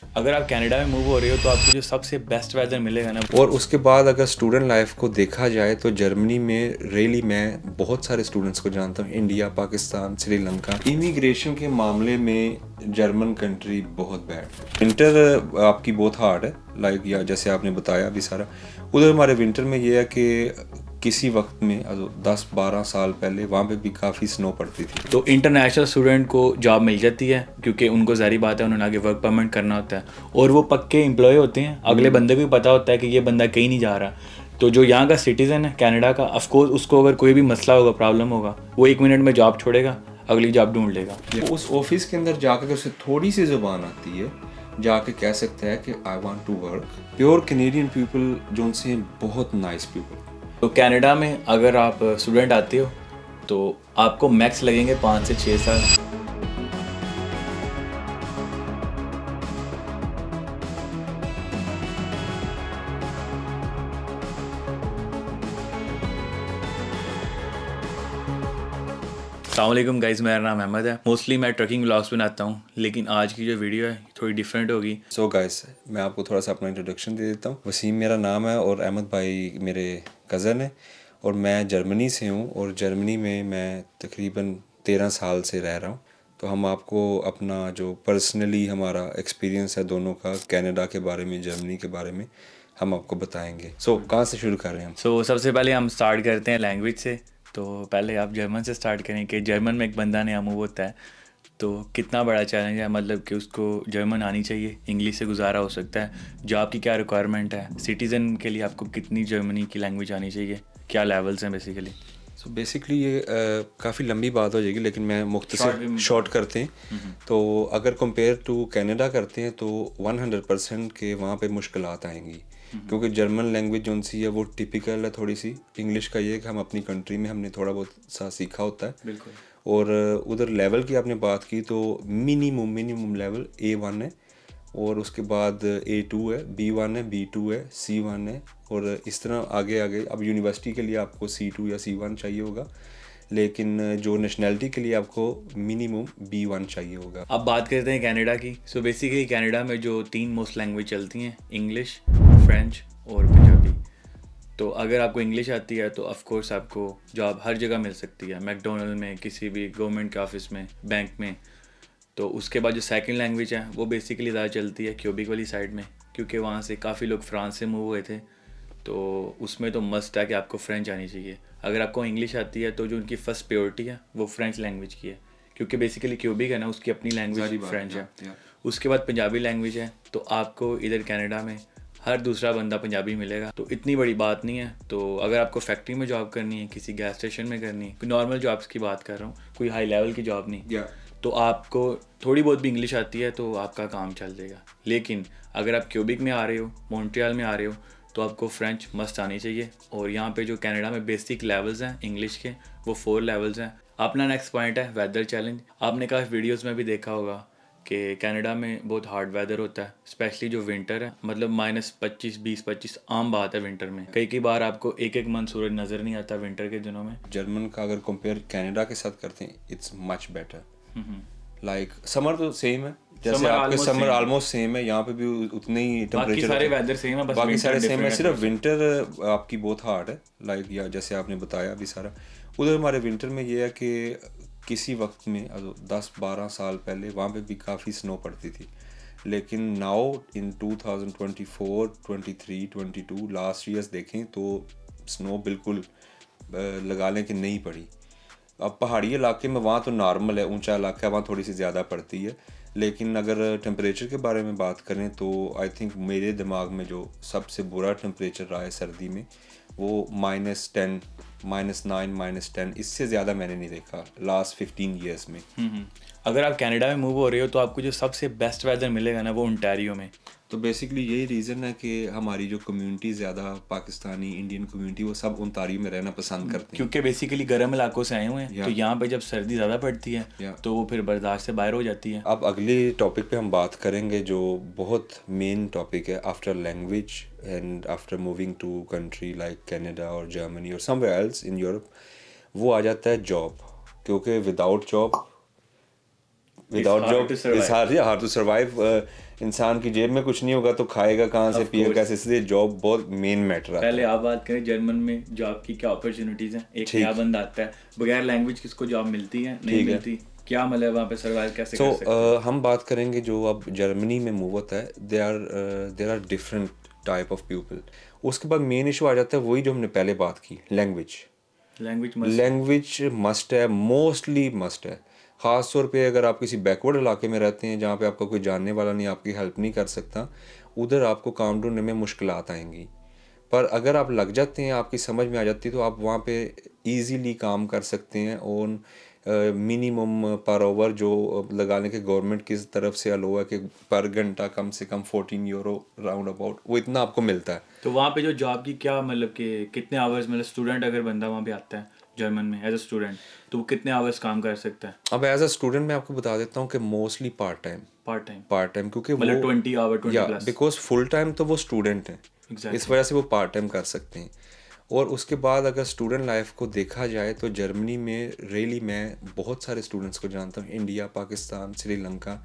अगर आप कनाडा में मूव हो रहे हो तो आपको जो सबसे बेस्ट वेदर मिलेगा ना। और उसके बाद अगर स्टूडेंट लाइफ को देखा जाए तो जर्मनी में रियली मैं बहुत सारे स्टूडेंट्स को जानता हूँ, इंडिया, पाकिस्तान, श्रीलंका। इमिग्रेशन के मामले में जर्मन कंट्री बहुत बैड। विंटर आपकी बहुत हार्ड है, लाइक या जैसे आपने बताया अभी सारा। उधर हमारे विंटर में ये है कि किसी वक्त में 10-12 साल पहले वहाँ पे भी काफ़ी स्नो पड़ती थी। तो इंटरनेशनल स्टूडेंट को जॉब मिल जाती है क्योंकि उनको ज़ाहिर बात है उन्होंने आगे वर्क परमिट करना होता है और वो पक्के एम्प्लॉय होते हैं। अगले बंदे को भी पता होता है कि ये बंदा कहीं नहीं जा रहा। तो जो यहाँ का सिटीज़न है कनाडा का, ऑफकोर्स उसको अगर कोई भी मसला होगा, प्रॉब्लम होगा, वो 1 मिनट में जॉब छोड़ेगा, अगली जॉब ढूंढ लेगा। तो उस ऑफिस के अंदर जाकर उसे थोड़ी सी ज़ुबान आती है, जाके कह सकता है कि I want to work. Pure Canadian people जो उनसे बहुत नाइस पीपल। तो कनाडा में अगर आप स्टूडेंट आते हो तो आपको मैक्स लगेंगे 5 से 6 साल। अस्सलामुअलैकुम गाइस, मेरा नाम अहमद है। मोस्टली मैं ट्रकिंग व्लॉग्स बनाता हूँ, लेकिन आज की जो वीडियो है थोड़ी डिफरेंट होगी। सो गाइस, मैं आपको थोड़ा सा अपना इंट्रोडक्शन दे देता हूँ। वसीम मेरा नाम है और अहमद भाई मेरे कज़न है और मैं जर्मनी से हूँ और जर्मनी में मैं तकरीबन 13 साल से रह रहा हूँ। तो हम आपको अपना जो पर्सनली हमारा एक्सपीरियंस है दोनों का, कनाडा के बारे में, जर्मनी के बारे में, हम आपको बताएंगे। सो कहाँ से शुरू कर रहे हैं हम? सबसे पहले हम स्टार्ट करते हैं लैंग्वेज से। तो पहले आप जर्मन से स्टार्ट करें कि जर्मन में एक बंदा नया मूव होता है तो कितना बड़ा चैलेंज है, मतलब कि उसको जर्मन आनी चाहिए, इंग्लिश से गुजारा हो सकता है, जॉब की क्या रिक्वायरमेंट है, सिटीज़न के लिए आपको कितनी जर्मनी की लैंग्वेज आनी चाहिए, क्या लेवल्स हैं बेसिकली। सो बेसिकली ये काफ़ी लंबी बात हो जाएगी, लेकिन मैं मुख्तसर शॉर्ट करते हैं। तो अगर कंपेयर टू कनाडा करते हैं तो 100% के वहाँ पे मुश्किलात आएंगी, क्योंकि जर्मन लैंग्वेज जो सी है वो टिपिकल है थोड़ी सी। इंग्लिश का ये है कि हम अपनी कंट्री में हमने थोड़ा बहुत सा सीखा होता है। बिल्कुल। और उधर लेवल की आपने बात की तो मिनिमम लेवल A1 है और उसके बाद A2 है, B1 है, B2 है, C1 है और इस तरह आगे आगे। अब यूनिवर्सिटी के लिए आपको C2 या C1 चाहिए होगा, लेकिन जो नेशनैलिटी के लिए आपको मिनिमम B1 चाहिए होगा। अब बात करते हैं कनाडा की। बेसिकली कनाडा में जो 3 मोस्ट लैंग्वेज चलती हैं, इंग्लिश, फ्रेंच और पंजाबी। तो अगर आपको इंग्लिश आती है तो ऑफ कोर्स आपको जॉब हर जगह मिल सकती है, मैकडोनल्ड में, किसी भी गवर्नमेंट के ऑफिस में, बैंक में। तो उसके बाद जो सेकंड लैंग्वेज है वो बेसिकली ज़्यादा चलती है क्यूबिक वाली साइड में, क्योंकि वहाँ से काफ़ी लोग फ्रांस से मूव हुए थे। तो उसमें तो मस्ट है कि आपको फ्रेंच आनी चाहिए। अगर आपको इंग्लिश आती है तो जो उनकी फ़र्स्ट प्रायोरिटी है वो फ्रेंच लैंग्वेज की है, क्योंकि बेसिकली क्यूबिक है ना, उसकी अपनी लैंग्वेज फ्रेंच है। उसके बाद पंजाबी लैंग्वेज है। तो आपको इधर कनाडा में हर दूसरा बंदा पंजाबी मिलेगा, तो इतनी बड़ी बात नहीं है। तो अगर आपको फैक्ट्री में जॉब करनी है, किसी गैस स्टेशन में करनी है, कोई नॉर्मल जॉब्स की बात कर रहा हूँ, कोई हाई लेवल की जॉब नहीं, तो आपको थोड़ी बहुत भी इंग्लिश आती है तो आपका काम चल जाएगा। लेकिन अगर आप क्यूबिक में आ रहे हो, मॉन्ट्रियल में आ रहे हो, तो आपको फ्रेंच मस्ट आनी चाहिए। और यहाँ पे जो कनाडा में बेसिक लेवल्स हैं इंग्लिश के, वो 4 लेवल्स हैं। अपना नेक्स्ट पॉइंट है वेदर चैलेंज। आपने काफ़ी वीडियोस में भी देखा होगा कि कनाडा में बहुत हार्ड वेदर होता है, स्पेशली जो विंटर है, मतलब -25, 20-25 आम बात है विंटर में। कई बार आपको एक मंथ सूरज नज़र नहीं आता विंटर के दिनों में। जर्मन का अगर कंपेयर कनाडा के साथ करते हैं, it's much better. Like summer तो सेम है, जैसे आपके समर ऑलमोस्ट सेम है, यहाँ पे भी उतने ही टेम्परेचर, सारे वेदर सेम है, बस बाकी सारे सेम है, सिर्फ विंटर आपकी बहुत हार्ड है। लाइक या जैसे आपने बताया अभी सारा। उधर हमारे विंटर में ये है कि किसी वक्त में 10-12 साल पहले वहाँ पे भी काफ़ी स्नो पड़ती थी, लेकिन नाउ इन 2024, 23, 22 लास्ट ईयर्स देखें तो स्नो बिल्कुल लगा लें कि नहीं पड़ी। अब पहाड़ी इलाके में वहाँ तो नॉर्मल है, ऊंचा इलाका है, वहाँ थोड़ी सी ज़्यादा पड़ती है। लेकिन अगर टेम्परेचर के बारे में बात करें तो आई थिंक मेरे दिमाग में जो सबसे बुरा टेम्परेचर रहा है सर्दी में वो -10, -9, -10, इससे ज़्यादा मैंने नहीं देखा लास्ट 15 ईयर्स में। अगर आप कनाडा में मूव हो रहे हो तो आपको जो सबसे बेस्ट वेदर मिलेगा ना वो ओंटारियो में। तो बेसिकली यही रीज़न है कि हमारी जो कम्युनिटी ज़्यादा पाकिस्तानी इंडियन कम्युनिटी वो सब ओंटारियो में रहना पसंद करते हैं, क्योंकि बेसिकली गर्म इलाकों से आए हुए हैं। तो यहाँ पे जब सर्दी ज़्यादा पड़ती है तो वो फिर बर्दाश्त से बाहर हो जाती है। अब अगले टॉपिक पे हम बात करेंगे जो बहुत मेन टॉपिक है after language and after moving to country like Canada और जर्मनी और समवेयर एल्स इन यूरोप। वो आ जाता है जॉब, क्योंकि without job it's hard to survive. इंसान की जेब में कुछ नहीं होगा तो खाएगा कहाँ से, पिएगा कैसे, इसलिए जॉब बहुत मेन मैटर आता है। पहले आप बात करें जर्मन में जॉब की क्या अपॉर्चुनिटीज हैं। एक नया बंदा आता है, बगैर लैंग्वेज किसको जॉब मिलती है? नहीं मिलती। क्या मतलब वहाँ पे सर्वाइव कैसे कर सकते हैं? हम बात करेंगे जो अब जर्मनी में मूव होता है, there are different type of people. उसके बाद मेन इशू आ जाता है वही जो हमने पहले बात की, लैंग्वेज मस्ट है, मोस्टली मस्ट है। ख़ास तौर पे अगर आप किसी बैकवर्ड इलाके में रहते हैं जहाँ पे आपका कोई जानने वाला नहीं, आपकी हेल्प नहीं कर सकता, उधर आपको काम ढूंढने में मुश्किलात आएंगी। पर अगर आप लग जाते हैं, आपकी समझ में आ जाती है, तो आप वहाँ पे इजीली काम कर सकते हैं। और मिनिमम पर आवर जो लगाने के गवर्नमेंट की तरफ से अलो है कि पर घंटा कम से कम 14 यूरो राउंड अबाउट, वो इतना आपको मिलता है। तो वहाँ पे जो जॉब की क्या मतलब कि कितने आवर्स, मतलब स्टूडेंट अगर बंदा वहाँ पे आता है जर्मन में एज अ स्टूडेंट, तो वो कितने आवर्स काम कर सकता है? अब एज अ स्टूडेंट मैं आपको बता देता हूँ कि मोस्टली पार्ट टाइम क्योंकि मतलब 20 hour 20 plus, because full time तो वो स्टूडेंट हैं, इस वजह से वो पार्ट टाइम कर सकते हैं। और उसके बाद अगर स्टूडेंट लाइफ को देखा जाए तो जर्मनी में रियली मैं बहुत सारे स्टूडेंट्स को जानता हूँ, इंडिया, पाकिस्तान, श्रीलंका,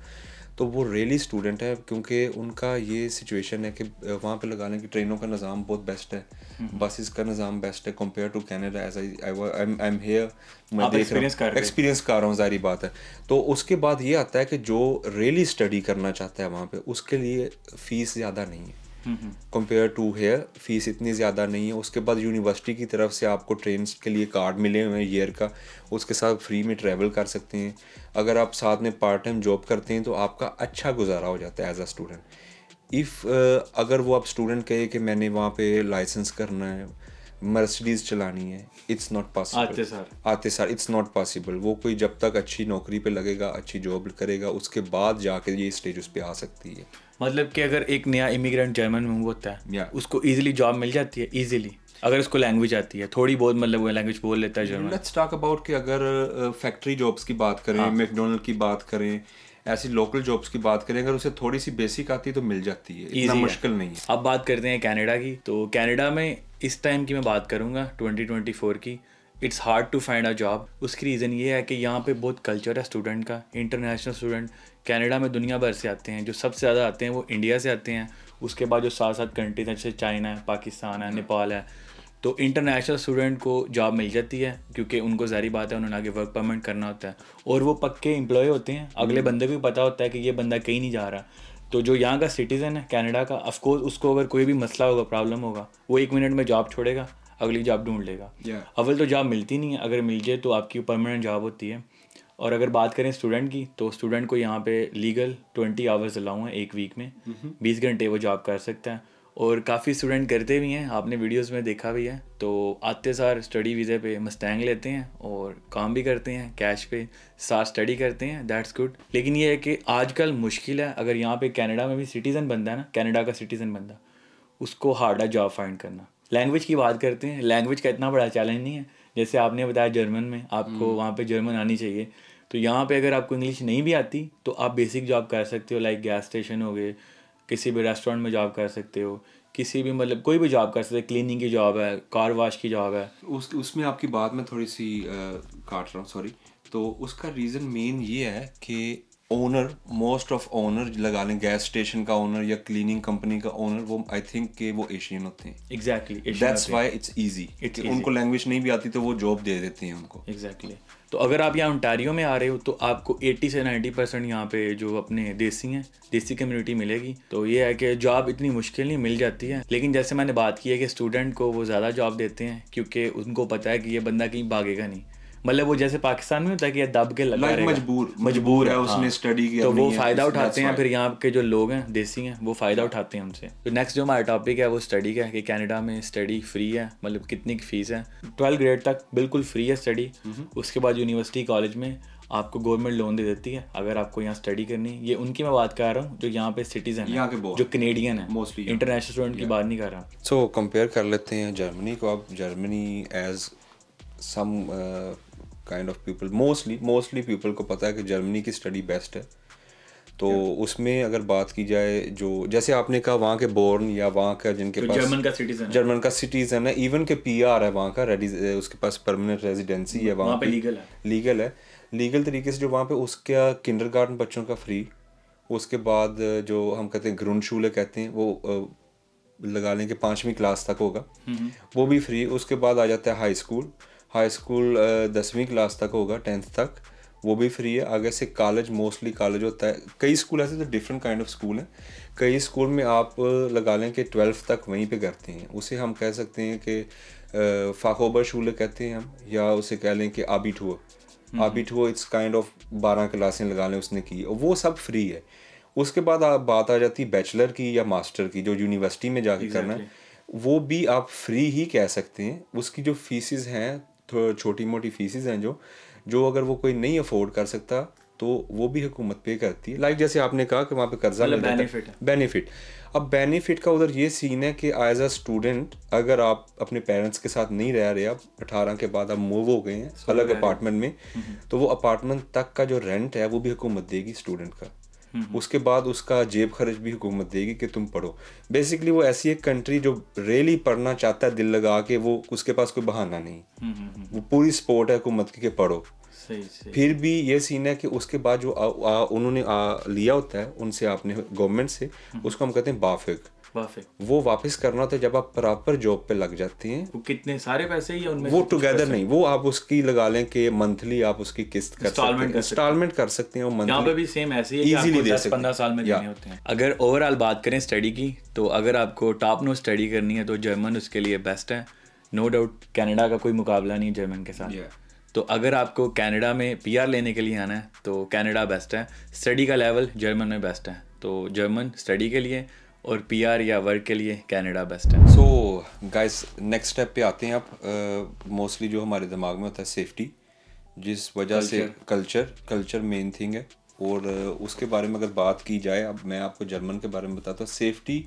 तो वो रियली स्टूडेंट है क्योंकि उनका ये सिचुएशन है कि वहाँ पे लगाने की ट्रेनों का निज़ाम बहुत बेस्ट है, बसेस का निज़ाम बेस्ट है compare to Canada. As I am here, मैं देख रहा हूँ, एक्सपीरियंस कर रहा हूँ, ज़ाहिर बात है। तो उसके बाद ये आता है कि जो रियली स्टडी करना चाहता है वहाँ पे, उसके लिए फ़ीस ज़्यादा नहीं है कंपेयर टू हेयर, फीस इतनी ज़्यादा नहीं है। उसके बाद यूनिवर्सिटी की तरफ से आपको ट्रेन के लिए कार्ड मिले हुए हैं ईयर का, उसके साथ फ्री में ट्रैवल कर सकते हैं। अगर आप साथ में पार्ट टाइम जॉब करते हैं तो आपका अच्छा गुजारा हो जाता है एज अ स्टूडेंट। अगर वो आप स्टूडेंट कहे कि मैंने वहाँ पे लाइसेंस करना है, मर्सिडीज़ चलानी है, इट्स नॉट पॉसिबल। आते सर इट्स नॉट पॉसिबल। वो कोई जब तक अच्छी नौकरी पे लगेगा, अच्छी जॉब करेगा, उसके बाद जाके ये स्टेज उस पे आ सकती है। मतलब कि अगर एक नया इमिग्रेंट जर्मन में होता है, उसको इजीली जॉब मिल जाती है, इजीली, अगर उसको लैंग्वेज आती है थोड़ी बहुत, मतलब वो लैंग्वेज बोल लेता है जर्मन। लेट्स टॉक अबाउट कि अगर फैक्ट्री जॉब्स की बात करें, मैकडोनल्ड की बात करें, ऐसी लोकल जॉब्स की बात करें, अगर उसे थोड़ी सी बेसिक आती है तो मिल जाती है, इतना मुश्किल नहीं है। अब बात करते हैं कनाडा की। तो कनाडा में इस टाइम की मैं बात करूँगा 2024 की, it's hard to find a job. उसकी रीज़न ये है कि यहाँ पे बहुत कल्चर है स्टूडेंट का, इंटरनेशनल स्टूडेंट कनाडा में दुनिया भर से आते हैं। जो सबसे ज़्यादा आते हैं वो इंडिया से आते हैं, उसके बाद जो 7 कंट्रीज हैं जैसे चाइना है, पाकिस्तान है, नेपाल है। तो इंटरनेशनल स्टूडेंट को जॉब मिल जाती है क्योंकि उनको ज़ाहिर बात है उन्होंने आगे वर्क परमिट करना होता है, और वो पक्के एम्प्लॉय होते हैं। अगले बंदे को भी पता होता है कि ये बंदा कहीं नहीं जा रहा। तो जो यहाँ का सिटीज़न है कनाडा का, ऑफकोर्स उसको अगर कोई भी मसला होगा, प्रॉब्लम होगा, वो 1 मिनट में जॉब छोड़ेगा, अगली जॉब ढूंढ लेगा। अव्वल तो जॉब मिलती नहीं है, अगर मिल जाए तो आपकी परमानेंट जॉब होती है। और अगर बात करें स्टूडेंट की, तो स्टूडेंट को यहाँ पे लीगल 20 आवर्स अलाउ हैं एक वीक में, 20 घंटे वो जॉब कर सकता है। और काफ़ी स्टूडेंट करते भी हैं, आपने वीडियोस में देखा भी है। तो आते सार स्टडी वीज़े पे मस्टैंग लेते हैं और काम भी करते हैं, कैश पे साथ स्टडी करते हैं, दैट्स गुड। लेकिन ये है कि आजकल मुश्किल है, अगर यहाँ पे कनाडा में भी सिटीज़न बंदा है ना, कनाडा का सिटीज़न बंदा, उसको हार्ड है जॉब फाइंड करना। लैंग्वेज की बात करते हैं, लैंग्वेज का इतना बड़ा चैलेंज नहीं है। जैसे आपने बताया जर्मन में आपको वहाँ पे जर्मन आनी चाहिए, तो यहाँ पे अगर आपको इंग्लिश नहीं भी आती तो आप बेसिक जॉब कर सकते हो, लाइक गैस स्टेशन हो गए, किसी भी रेस्टोरेंट में जॉब कर सकते हो, किसी भी मतलब कोई भी जॉब कर सकते हो, क्लीनिंग की जॉब है, कार वॉश की जॉब है। उसमें आपकी बात में थोड़ी सी काट रहा हूँ, सॉरी। तो उसका रीज़न मेन ये है कि ओनर, मोस्ट ऑफ ओनर लगा लें, गैस स्टेशन का ओनर या क्लीनिंग कंपनी का ओनर, वो आई थिंक कि वो एशियन होते हैं। Exactly, that's why it's easy. उनको लैंग्वेज नहीं भी आती तो वो जॉब दे देते हैं उनको। एग्जैक्टली। तो अगर आप यहाँ ओंटारियो में आ रहे हो तो आपको 80 से 90% यहाँ पे जो अपने देसी हैं, देसी कम्युनिटी मिलेगी। तो ये है कि जॉब इतनी मुश्किल नहीं मिल जाती है। लेकिन जैसे मैंने बात की है कि स्टूडेंट को वो ज़्यादा जॉब देते हैं क्योंकि उनको पता है कि ये बंदा कहीं भागेगा नहीं। मतलब वो जैसे पाकिस्तान में होता है कि दब के लगा रहेगा, मजबूर है, उसने स्टडी किया, तो वो फ़ायदा उठाते हैं। फिर यहाँ के जो लोग हैं देसी हैं वो फ़ायदा उठाते हैं उनसे। तो नेक्स्ट जो हमारा टॉपिक है वो स्टडी का है कि कनाडा में स्टडी फ्री है, मतलब कितनी की फ़ीस है। 12 ग्रेड तक बिल्कुल फ्री है स्टडी। उसके बाद यूनिवर्सिटी कॉलेज में आपको गवर्नमेंट लोन दे देती है अगर आपको यहाँ स्टडी करनी है। ये उनकी मैं बात कर रहा हूँ जो यहाँ पे सिटीजन है, जो कनेडियन है, इंटरनेशनल स्टूडेंट की बात नहीं कर रहा। सो कंपेयर कर लेते हैं जर्मनी को। आप Germany as some kind of people, mostly people को पता है कि जर्मनी की स्टडी बेस्ट है। तो उसमें अगर बात की जाए, जो जैसे आपने कहा वहाँ के बोर्न या वहाँ का जिनके पास जर्मन का सिटीजन है, इवन के PR है वहाँ का, उसके पास परमानेंट रेजिडेंसी है, वहाँ पे लीगल है लीगल तरीके से जो वहाँ पे उसका किंडरगार्टन बच्चों का फ्री, उसके बाद जो हम कहते हैं ग्रुंडशूले कहते हैं वो लगा लें कि 5वीं क्लास तक होगा, वो भी फ्री। उसके बाद आ जाता है हाई स्कूल 10वीं क्लास तक होगा, 10th तक, वो भी फ्री है। आगे से कॉलेज, मोस्टली कॉलेज होता है। कई स्कूल ऐसे तो डिफरेंट काइंड ऑफ स्कूल हैं। कई स्कूल में आप लगा लें कि 12th तक वहीं पे करते हैं, उसे हम कह सकते हैं कि फाखोबर शूले कहते हैं हम, या उसे कह लें कि आबिटुओ इट्स काइंड ऑफ 12 क्लासें लगा लें उसने की, और वो सब फ्री है। उसके बाद बात आ जाती है बैचलर की या मास्टर की, जो यूनिवर्सिटी में जाके करना है, वो भी आप फ्री ही कह सकते हैं। उसकी जो फीसिस हैं, छोटी मोटी फीसिस हैं जो अगर वो कोई नहीं अफोर्ड कर सकता तो वो भी हुकूमत पे करती है। लाइक जैसे आपने कहा कि वहाँ पे कर्जा मिल जाता है, बेनिफिट। अब बेनिफिट का उधर ये सीन है कि एज अ स्टूडेंट अगर आप अपने पेरेंट्स के साथ नहीं रह रहे, आप 18 के बाद आप मूव हो गए हैं अलग अपार्टमेंट में, तो वो अपार्टमेंट तक का जो रेंट है वो भी हुकूमत देगी स्टूडेंट का। उसके बाद उसका जेब खर्च भी हुकूमत देगी कि तुम पढ़ो। बेसिकली वो ऐसी एक कंट्री जो रियली पढ़ना चाहता है दिल लगा के, वो उसके पास कोई बहाना नहीं, वो पूरी सपोर्ट है हुकूमत की कि पढ़ो। सही। फिर भी ये सीन है कि उसके बाद जो उन्होंने लिया होता है उनसे, आपने गवर्नमेंट से, उसको हम कहते हैं बाफिक, वो वापस करना होता है जब आप प्रॉपर जॉब पे लग जाते हैं। वो कितने सारे पैसे ही उनमें, वो टुगेदर नहीं, वो आप उसकी लगा लें कि मंथली आप उसकी किस्त कर सकते हैं, इंस्टॉलमेंट कर सकते हैं, और मंथली यहाँ पे भी सेम ऐसे ही है कि आपको 10-15 साल में देने होते हैं। अगर ओवरऑल बात करें स्टडी की, तो अगर आपको टॉप नोच स्टडी करनी है तो जर्मन उसके लिए बेस्ट है, नो डाउट। कनाडा का कोई मुकाबला नहीं जर्मन के साथ। तो अगर आपको कनाडा में पीआर लेने के लिए आना है तो कनाडा बेस्ट है। स्टडी का लेवल जर्मन में बेस्ट है, तो जर्मन स्टडी के लिए, और पीआर या वर्क के लिए कनाडा बेस्ट है। सो गाइस, नेक्स्ट स्टेप पे आते हैं आप। मोस्टली जो हमारे दिमाग में होता है सेफ्टी, जिस वजह से कल्चर मेन थिंग है। और उसके बारे में अगर बात की जाए, अब मैं आपको जर्मन के बारे में बताता हूँ। सेफ्टी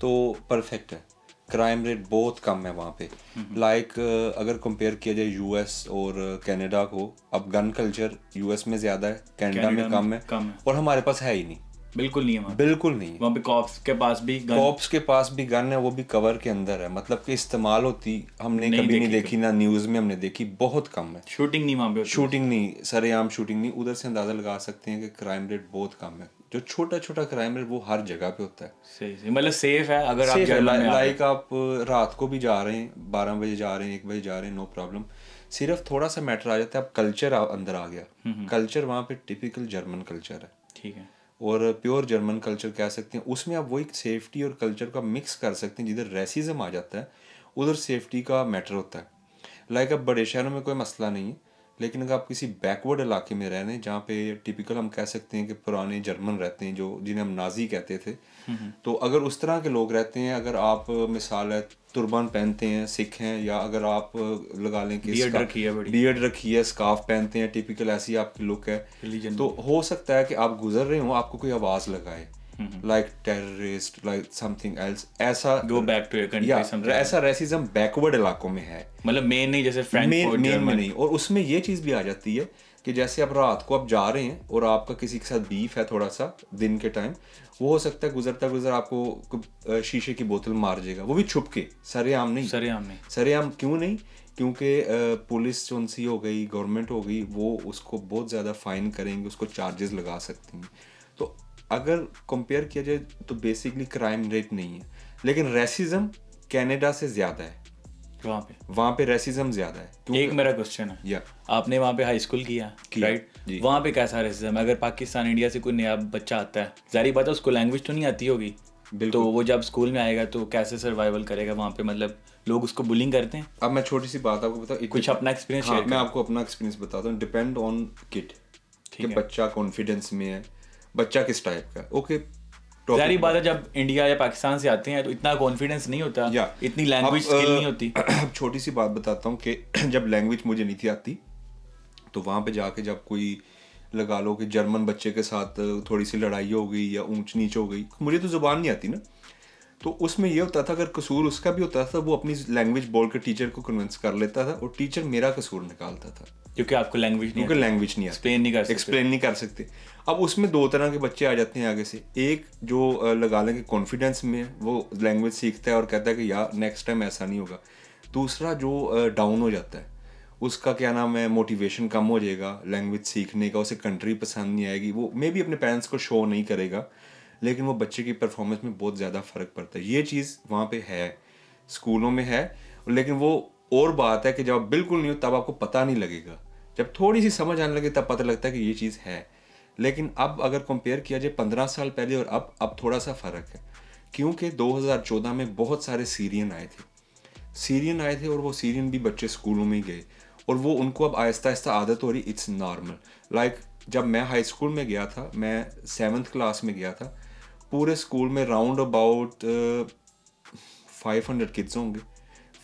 तो परफेक्ट है, क्राइम रेट बहुत कम है वहाँ पे। लाइक अगर कंपेयर किया जाए यूएस और कनाडा को, अब गन कल्चर यूएस में ज़्यादा है, कनाडा में कम है, और हमारे पास है ही नहीं, बिल्कुल नहीं है, बिल्कुल नहीं। वहाँ पे कॉप्स के पास भी गन है, वो भी कवर के अंदर है, मतलब कि इस्तेमाल होती हमने कभी नहीं देखी, ना न्यूज़ में हमने देखी, बहुत कम है। शूटिंग नहीं वहाँ पे, शूटिंग नहीं, सरेआम शूटिंग नहीं। उधर से अंदाज़ा लगा सकते हैं कि क्राइम रेट बहुत कम है। जो छोटा छोटा क्राइम रेट वो हर जगह पे होता है। सही, मतलब सेफ है। अगर आप लाइक आप रात को भी जा रहे हैं, 12 बजे जा रहे हैं, 1 बजे जा रहे हैं, नो प्रॉब्लम। सिर्फ थोड़ा सा मैटर आ जाता है, अब कल्चर अंदर आ गया। कल्चर वहाँ पे टिपिकल जर्मन कल्चर है, ठीक है, और प्योर जर्मन कल्चर कह सकते हैं। उसमें आप वही सेफ्टी और कल्चर का मिक्स कर सकते हैं। जिधर रेसिज्म आ जाता है उधर सेफ्टी का मैटर होता है। लाइक अब बड़े शहरों में कोई मसला नहीं है, लेकिन अगर आप किसी बैकवर्ड इलाके में रह रहे हैं जहाँ पे टिपिकल हम कह सकते हैं कि पुराने जर्मन रहते हैं, जो जिन्हें हम नाजी कहते थे, तो अगर उस तरह के लोग रहते हैं, अगर आप मिसाल है तुर्बान पहनते हैं, सिख हैं, या अगर आप लगा लें कि बियर्ड रखी है, स्कार्फ पहनते हैं, टिपिकल ऐसी आपकी लुक है, तो हो सकता है कि आप गुजर रहे हो, आपको कोई आवाज़ लगाए, like terrorist, like something else, ऐसा go back to your country, ऐसा रेसिज्म बैकवर्ड इलाकों में है, मतलब मेन नहीं, जैसे फ्रैंकफर्ट में नहीं। और उसमें ये चीज़ भी आ जाती है कि जैसे आप रात को आप जा रहे हैं और आपका किसी के साथ बीफ है थोड़ा सा दिन के टाइम, वो हो सकता है गुजर आपको शीशे की बोतल मार देगा, वो भी छुप के, सरेआम नहीं। सरेआम क्यों नहीं? क्योंकि पुलिस जो उनसी हो गई, गवर्नमेंट हो गई, वो उसको बहुत ज़्यादा फाइन करेंगे, उसको चार्जेस लगा सकती हैं। तो अगर कंपेयर किया जाए तो बेसिकली क्राइम रेट नहीं है, लेकिन रेसिज्म कनाडा से ज़्यादा है। वहाँ पे रेसिज्म ज़्यादा है। एक मेरा क्वेश्चन है, आपने वहाँ पे हाई स्कूल किया राइट? वहाँ पे कैसा रेसिज्म है? अगर पाकिस्तान इंडिया से कोई नया बच्चा आता है, जारी बात है उसको लैंग्वेज तो नहीं आती होगी, तो वो जब स्कूल में आएगा तो कैसे सर्वाइवल करेगा वहाँ पे? मतलब लोग उसको बुलिंग करते हैं। अब मैं छोटी सी बात आपको बताऊँ, कुछ अपना एक्सपीरियंस शेयर। मैं आपको अपना एक्सपीरियंस बताता हूँ। डिपेंड ऑन किड कि बच्चा कॉन्फिडेंस में है, बच्चा किस टाइप का। ओके, जारी बात है जब इंडिया या पाकिस्तान से आते हैं तो इतना कॉन्फिडेंस नहीं होता, इतनी लैंग्वेज स्किल नहीं होती। छोटी सी बात बताता हूँ कि जब लैंग्वेज मुझे नहीं थी आती, तो वहाँ पे जाके जब कोई लगा लो कि जर्मन बच्चे के साथ थोड़ी सी लड़ाई हो गई या ऊंच नीच हो गई, मुझे तो जुबान नहीं आती ना, तो उसमें ये होता था अगर कसूर उसका भी होता था, वो अपनी लैंग्वेज बोल के टीचर को कन्विंस कर लेता था और टीचर मेरा कसूर निकालता था, क्योंकि आपको लैंग्वेज नहीं एक्सप्लेन नहीं कर सकते। अब उसमें दो तरह के बच्चे आ जाते हैं आगे से। एक जो लगा लेंगे कॉन्फिडेंस में वो लैंग्वेज सीखता है और कहता है कि यार नेक्स्ट टाइम ऐसा नहीं होगा। दूसरा जो डाउन हो जाता है, उसका क्या नाम है मोटिवेशन कम हो जाएगा लैंग्वेज सीखने का, उसे कंट्री पसंद नहीं आएगी, वो मे भी अपने पेरेंट्स को शो नहीं करेगा, लेकिन वो बच्चे की परफॉर्मेंस में बहुत ज़्यादा फ़र्क पड़ता है। ये चीज़ वहाँ पे है, स्कूलों में है, लेकिन वो और बात है कि जब आप बिल्कुल नहीं हो तब आपको पता नहीं लगेगा, जब थोड़ी सी समझ आने लगे तब पता लगता है कि ये चीज़ है। लेकिन अब अगर कंपेयर किया जाए 15 साल पहले और अब थोड़ा सा फ़र्क है, क्योंकि 2014 में बहुत सारे सीरियन आए थे और वो सीरियन भी बच्चे स्कूलों में गए, और वो उनको अब आहिस्ता आहिस्ता आदत हो रही, इट्स नॉर्मल। लाइक जब मैं हाई स्कूल में गया था, मैं 7th क्लास में गया था, पूरे स्कूल में राउंड अबाउट 500 किड्स होंगे।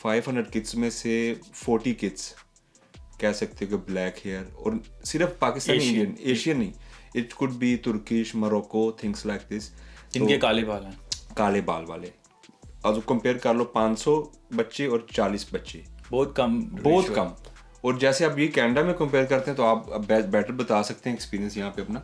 500 किड्स में से 40 किड्स कह सकते हो कि ब्लैक हेयर, और सिर्फ पाकिस्तानी इंडियन, एशियन नहीं, it could be Turkish, Morocco, things like this, जिनके काले बाल हैं, काले बाल वाले। अब कंपेयर कर लो 500 बच्चे और 40 बच्चे, बहुत कम। और जैसे आप ये कनाडा में कंपेयर करते हैं तो आप बेटर बता सकते हैं एक्सपीरियंस यहाँ पे अपना।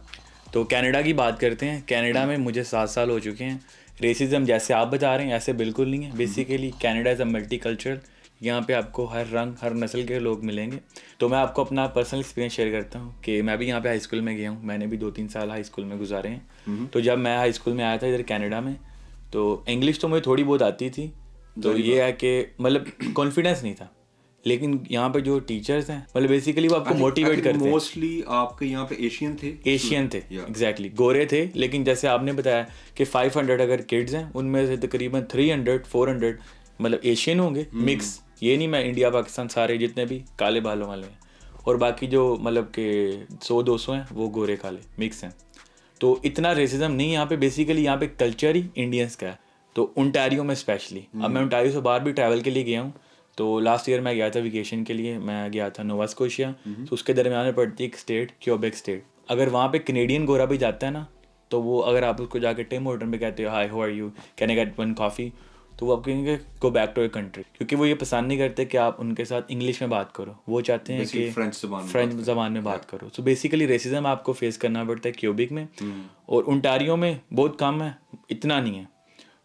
तो कनाडा की बात करते हैं। कनाडा में मुझे 7 साल हो चुके हैं। रेसिज्म जैसे आप बता रहे हैं ऐसे बिल्कुल नहीं है। Basically Canada is a multi cultural, यहाँ पे आपको हर रंग हर नस्ल के लोग मिलेंगे। तो मैं आपको अपना पर्सनल एक्सपीरियंस शेयर करता हूँ कि मैं भी यहाँ पे हाई स्कूल में गया हूँ, मैंने भी 2-3 साल हाई स्कूल में गुजारे हैं। तो जब मैं हाई स्कूल में आया था इधर कनाडा में, तो इंग्लिश तो मुझे थोड़ी बहुत आती थी, तो ये है कि मतलब कॉन्फिडेंस नहीं था। लेकिन यहाँ पे जो टीचर्स हैं मतलब बेसिकली वो आपको मोटिवेट करते हैं। मोस्टली आपके यहाँ पे एशियन थे एग्जैक्टली गोरे थे। लेकिन जैसे आपने बताया कि 500 अगर किड्स हैं उनमें से तकरीबन 300-400 मतलब एशियन होंगे, मिक्स। ये नहीं मैं इंडिया पाकिस्तान सारे जितने भी काले बालों वाले हैं, और बाकी जो मतलब के 100-200 हैं वो गोरे काले मिक्स हैं। तो इतना रेसिज्म नहीं यहाँ पे। बेसिकली यहाँ पे कल्चर ही इंडियंस का है। तो ओंटारियो में स्पेशली, अब मैं ओंटारियो से बाहर भी ट्रैवल के लिए गया हूँ। तो लास्ट ईयर मैं गया था वेकेशन के लिए, मैं गया था नोवा स्कोशिया। तो उसके दरमियान में पड़ती है एक स्टेट क्यूबेक स्टेट। अगर वहाँ पे कैनेडियन गोरा भी जाता है ना, तो वो अगर आप उसको जाके टिम होटल में कहते हो hi how are you, can I get one coffee, तो वो आप कहेंगे go back to your country, क्योंकि वो ये पसंद नहीं करते कि आप उनके साथ इंग्लिश में बात करो। वो चाहते हैं कि फ्रेंच ज़बान में बात करो। सो बेसिकली रेसिज्म आपको फेस करना पड़ता है क्यूबेक में, और ओंटारियो में बहुत कम है, इतना नहीं है।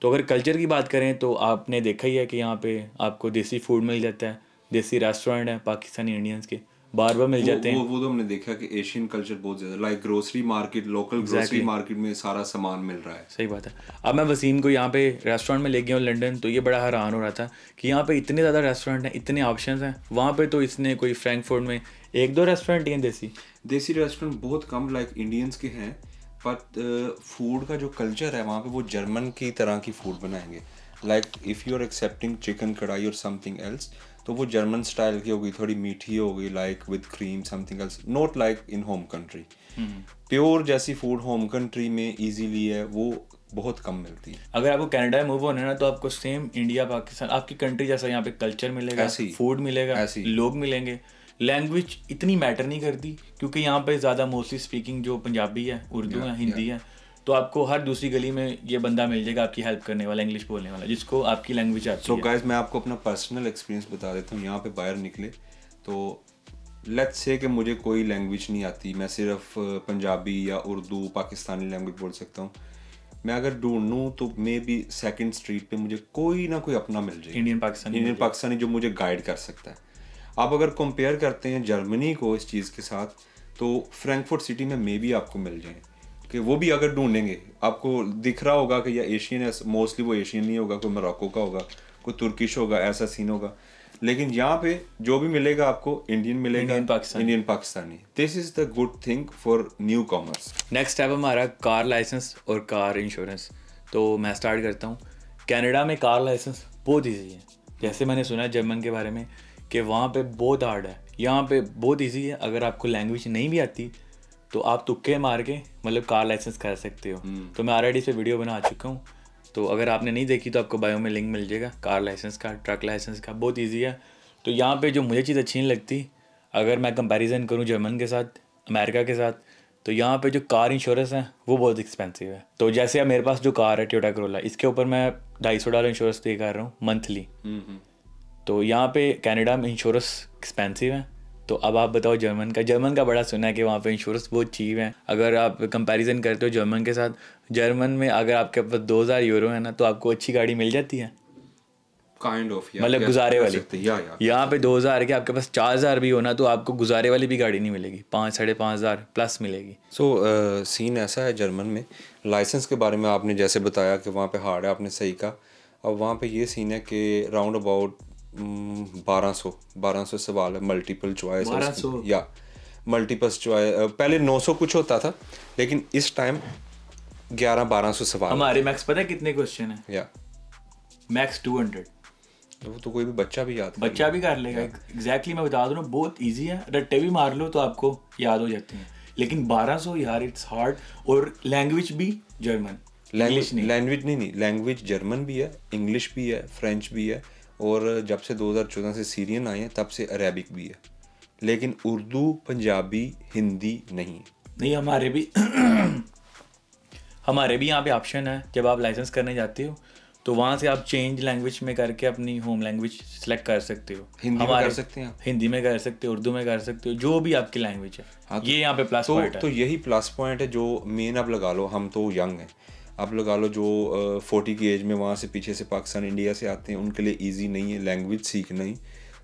तो अगर कल्चर की बात करें तो आपने देखा ही है कि यहाँ पे आपको देसी फूड मिल जाता है, देसी रेस्टोरेंट है पाकिस्तानी इंडियंस के बार बार मिल जाते हैं। वो तो हमने देखा कि एशियन कल्चर बहुत ज़्यादा, like grocery market, local grocery market में सारा सामान मिल रहा है। सही बात है। अब मैं वसीम को यहाँ पे रेस्टोरेंट में ले गया हूँ लंदन, तो ये बड़ा हैरान हो रहा था कि यहाँ पे इतने ज़्यादा रेस्टोरेंट हैं, इतने ऑप्शन हैं। वहाँ पे तो इसने कोई फ्रैंकफर्ट में 1-2 रेस्टोरेंट ही हैं देसी रेस्टोरेंट बहुत कम, लाइक इंडियंस के हैं, बट फूड का जो कल्चर है वहाँ पे वो जर्मन की तरह की फूड बनाएंगे। Like if you are accepting chicken kadai और समथिंग एल्स, तो वो जर्मन स्टाइल की होगी, थोड़ी मीठी होगी, like with cream something else, not like in home country. Pure जैसी फूड होम कंट्री में इजीली है वो बहुत कम मिलती है। अगर आपको कनाडा में मूव होना है ना, तो आपको सेम इंडिया पाकिस्तान आपकी कंट्री जैसा यहाँ पे कल्चर मिलेगा, फूड मिलेगा, लोग मिलेंगे। लैंग्वेज इतनी मैटर नहीं करती, क्योंकि यहाँ पे ज़्यादा मोस्टली स्पीकिंग जो पंजाबी है, उर्दू है, हिंदी है। तो आपको हर दूसरी गली में ये बंदा मिल जाएगा आपकी हेल्प करने वाला, इंग्लिश बोलने वाला, जिसको आपकी लैंग्वेज आती है। सो गाइस, मैं आपको अपना पर्सनल एक्सपीरियंस बता देता हूँ। यहाँ पे बाहर निकले तो लेट्स से कि मुझे कोई लैंग्वेज नहीं आती, मैं सिर्फ पंजाबी या उर्दू पाकिस्तानी लैंग्वेज बोल सकता हूँ। मैं अगर ढूंढूँ तो मे बी सेकंड स्ट्रीट पे मुझे कोई ना कोई अपना मिल जाए, इंडियन पाकिस्तानी जो मुझे गाइड कर सकता है। आप अगर कंपेयर करते हैं जर्मनी को इस चीज़ के साथ, तो फ्रैंकफर्ट सिटी में मे बी आपको मिल जाए, कि वो भी अगर ढूंढेंगे आपको दिख रहा होगा कि या एशियन है, मोस्टली वो एशियन नहीं होगा, कोई मोरक्को का होगा, कोई तुर्किश होगा, ऐसा सीन होगा। लेकिन यहाँ पे जो भी मिलेगा आपको इंडियन मिलेगा, Indian Pakistani. This is the good thing for new commerce. Next step हमारा कार लाइसेंस और कार इंश्योरेंस। तो मैं स्टार्ट करता हूँ। कनाडा में कार लाइसेंस बहुत ईजी है। जैसे मैंने सुना है जर्मन के बारे में कि वहाँ पे बहुत हार्ड है, यहाँ पे बहुत ईजी है। अगर आपको लैंग्वेज नहीं भी आती तो आप तुक्के मार के मतलब कार लाइसेंस कर सकते हो। तो मैं ऑलरेडी से वीडियो बना चुका हूँ, तो अगर आपने नहीं देखी तो आपको बायो में लिंक मिल जाएगा। कार लाइसेंस का, ट्रक लाइसेंस का बहुत इजी है। तो यहाँ पे जो मुझे चीज़ अच्छी नहीं लगती, अगर मैं कंपैरिजन करूँ जर्मन के साथ, अमेरिका के साथ, तो यहाँ पे जो कार इंश्योरेंस है वो बहुत एक्सपेंसिव है। तो जैसे अब मेरे पास जो कार है टोयोटा करोला, इसके ऊपर मैं $250 इंश्योरेंस पे कर रहा हूँ मंथली। तो यहाँ पे कनाडा में इंश्योरेंस एक्सपेंसिव है। तो अब आप बताओ जर्मन का बड़ा सुना है कि वहाँ पे इंश्योरेंस बहुत चीप है। अगर आप कंपैरिजन करते हो जर्मन के साथ, जर्मन में अगर आपके पास 2000 यूरो है ना, तो आपको अच्छी गाड़ी मिल जाती है। काइंड ऑफ मतलब गुजारे वाली। या यहाँ पे 2000 के आपके पास 4000 भी होना तो आपको गुजारे वाली भी गाड़ी नहीं मिलेगी, 5-5.5 प्लस मिलेगी। सीन ऐसा है जर्मन में। लाइसेंस के बारे में आपने जैसे बताया कि वहाँ पे हार्ड है, आपने सही कहा। अब वहाँ पे ये सीन है कि राउंड अबाउट 1200 सवाल है, मल्टीपल चॉइस 1200 या मल्टीपल चॉइस। पहले 900 कुछ होता था, लेकिन इस टाइम 1100-1200 सवाल। हमारे मैक्स पता है कितने क्वेश्चन है? या मैक्स 200। तो कोई भी बच्चा भी याद बच्चा भी कर लेगा। एग्जैक्टली मैं बता दूं ना, बहुत इजी है, रट्टे भी मार लो तो आपको याद हो जाते हैं। लेकिन 1200 यार, इट्स हार्ड। और लैंग्वेज भी जर्मन, इंग्लिश नहीं। लैंग्वेज जर्मन भी है, इंग्लिश भी है, फ्रेंच भी है, और जब से 2014 से सीरियन आए हैं तब से अरेबिक भी है। लेकिन उर्दू, पंजाबी, हिंदी नहीं। हमारे भी यहाँ पे ऑप्शन है। जब आप लाइसेंस करने जाते हो तो वहाँ से आप चेंज लैंग्वेज में करके अपनी होम लैंग्वेज सेलेक्ट कर सकते हो। हिंदी में कर सकते हैं, हिंदी में कर सकते हो, उर्दू में कर सकते हो, जो भी आपकी लैंग्वेज है। हाँ, ये यहाँ पे प्लस पॉइंट है। तो यही प्लस पॉइंट है जो मेन। अब लगा लो, हम तो यंग हैं, अब लगा लो जो 40 की एज में वहाँ से पीछे से पाकिस्तान, इंडिया से आते हैं, उनके लिए ईजी नहीं है लैंग्वेज सीखना ही।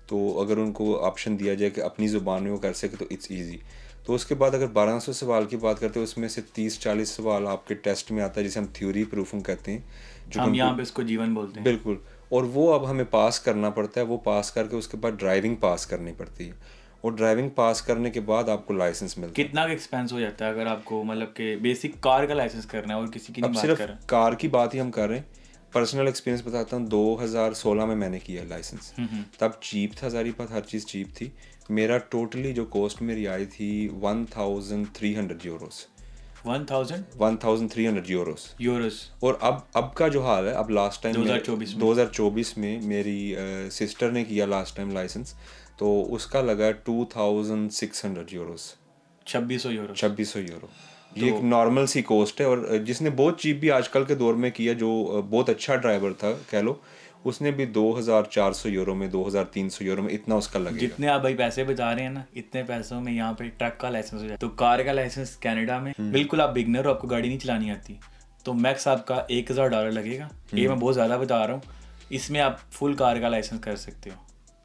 तो अगर उनको ऑप्शन दिया जाए कि अपनी ज़ुबान में वो कर सके तो इट्स ईजी। तो उसके बाद अगर 1200 सवाल की बात करते हैं, उसमें से 30-40 सवाल आपके टेस्ट में आता है, जिसे हम थ्योरी प्रूफिंग कहते हैं, जो हम यहाँ पे इसको जीवन बोलते हैं। बिल्कुल। और वो अब हमें पास करना पड़ता है। वो पास करके उसके बाद ड्राइविंग पास करनी पड़ती है, और ड्राइविंग पास करने के बाद आपको लाइसेंस मिलता है। कितना का एक्सपेंस हो जाता है अगर आपको मतलब कि बेसिक कार का लाइसेंस करना है और किसी की नहीं बात सिर्फ कर रहे हैं? कार की बात ही हम कर रहे हैं। पर्सनल एक्सपीरियंस बताता हूँ, 2016 में मैंने किया लाइसेंस। तब चीप था, सारी बात, हर चीज़ चीप थी। मेरा टोटली जो कॉस्ट मेरी आई थी 1300 यूरोस। 1300 यूरोस। और अब का जो हाल है, अब लास्ट टाइम 2024 में मेरी सिस्टर ने किया लास्ट टाइम लाइसेंस, तो उसका लगा 2600 यूरोस। 2600 यूरो। ये एक नॉर्मल सी कॉस्ट है। और जिसने बहुत चीप भी आजकल के दौर में किया, जो बहुत अच्छा ड्राइवर था कह लो, उसने भी 2400 यूरो में, 2300 यूरो में, इतना उसका लगेगा। जितने आप भाई पैसे बता रहे हैं ना, इतने पैसों में यहाँ पे ट्रक का लाइसेंस हो जाता है। तो कार का लाइसेंस कनाडा में बिल्कुल आप बिगनर हो, आपको गाड़ी नहीं चलानी आती, तो मैक्स आपका $1000 लगेगा। ये मैं बहुत ज़्यादा बता रहा हूँ। इसमें आप फुल कार का लाइसेंस कर सकते हो।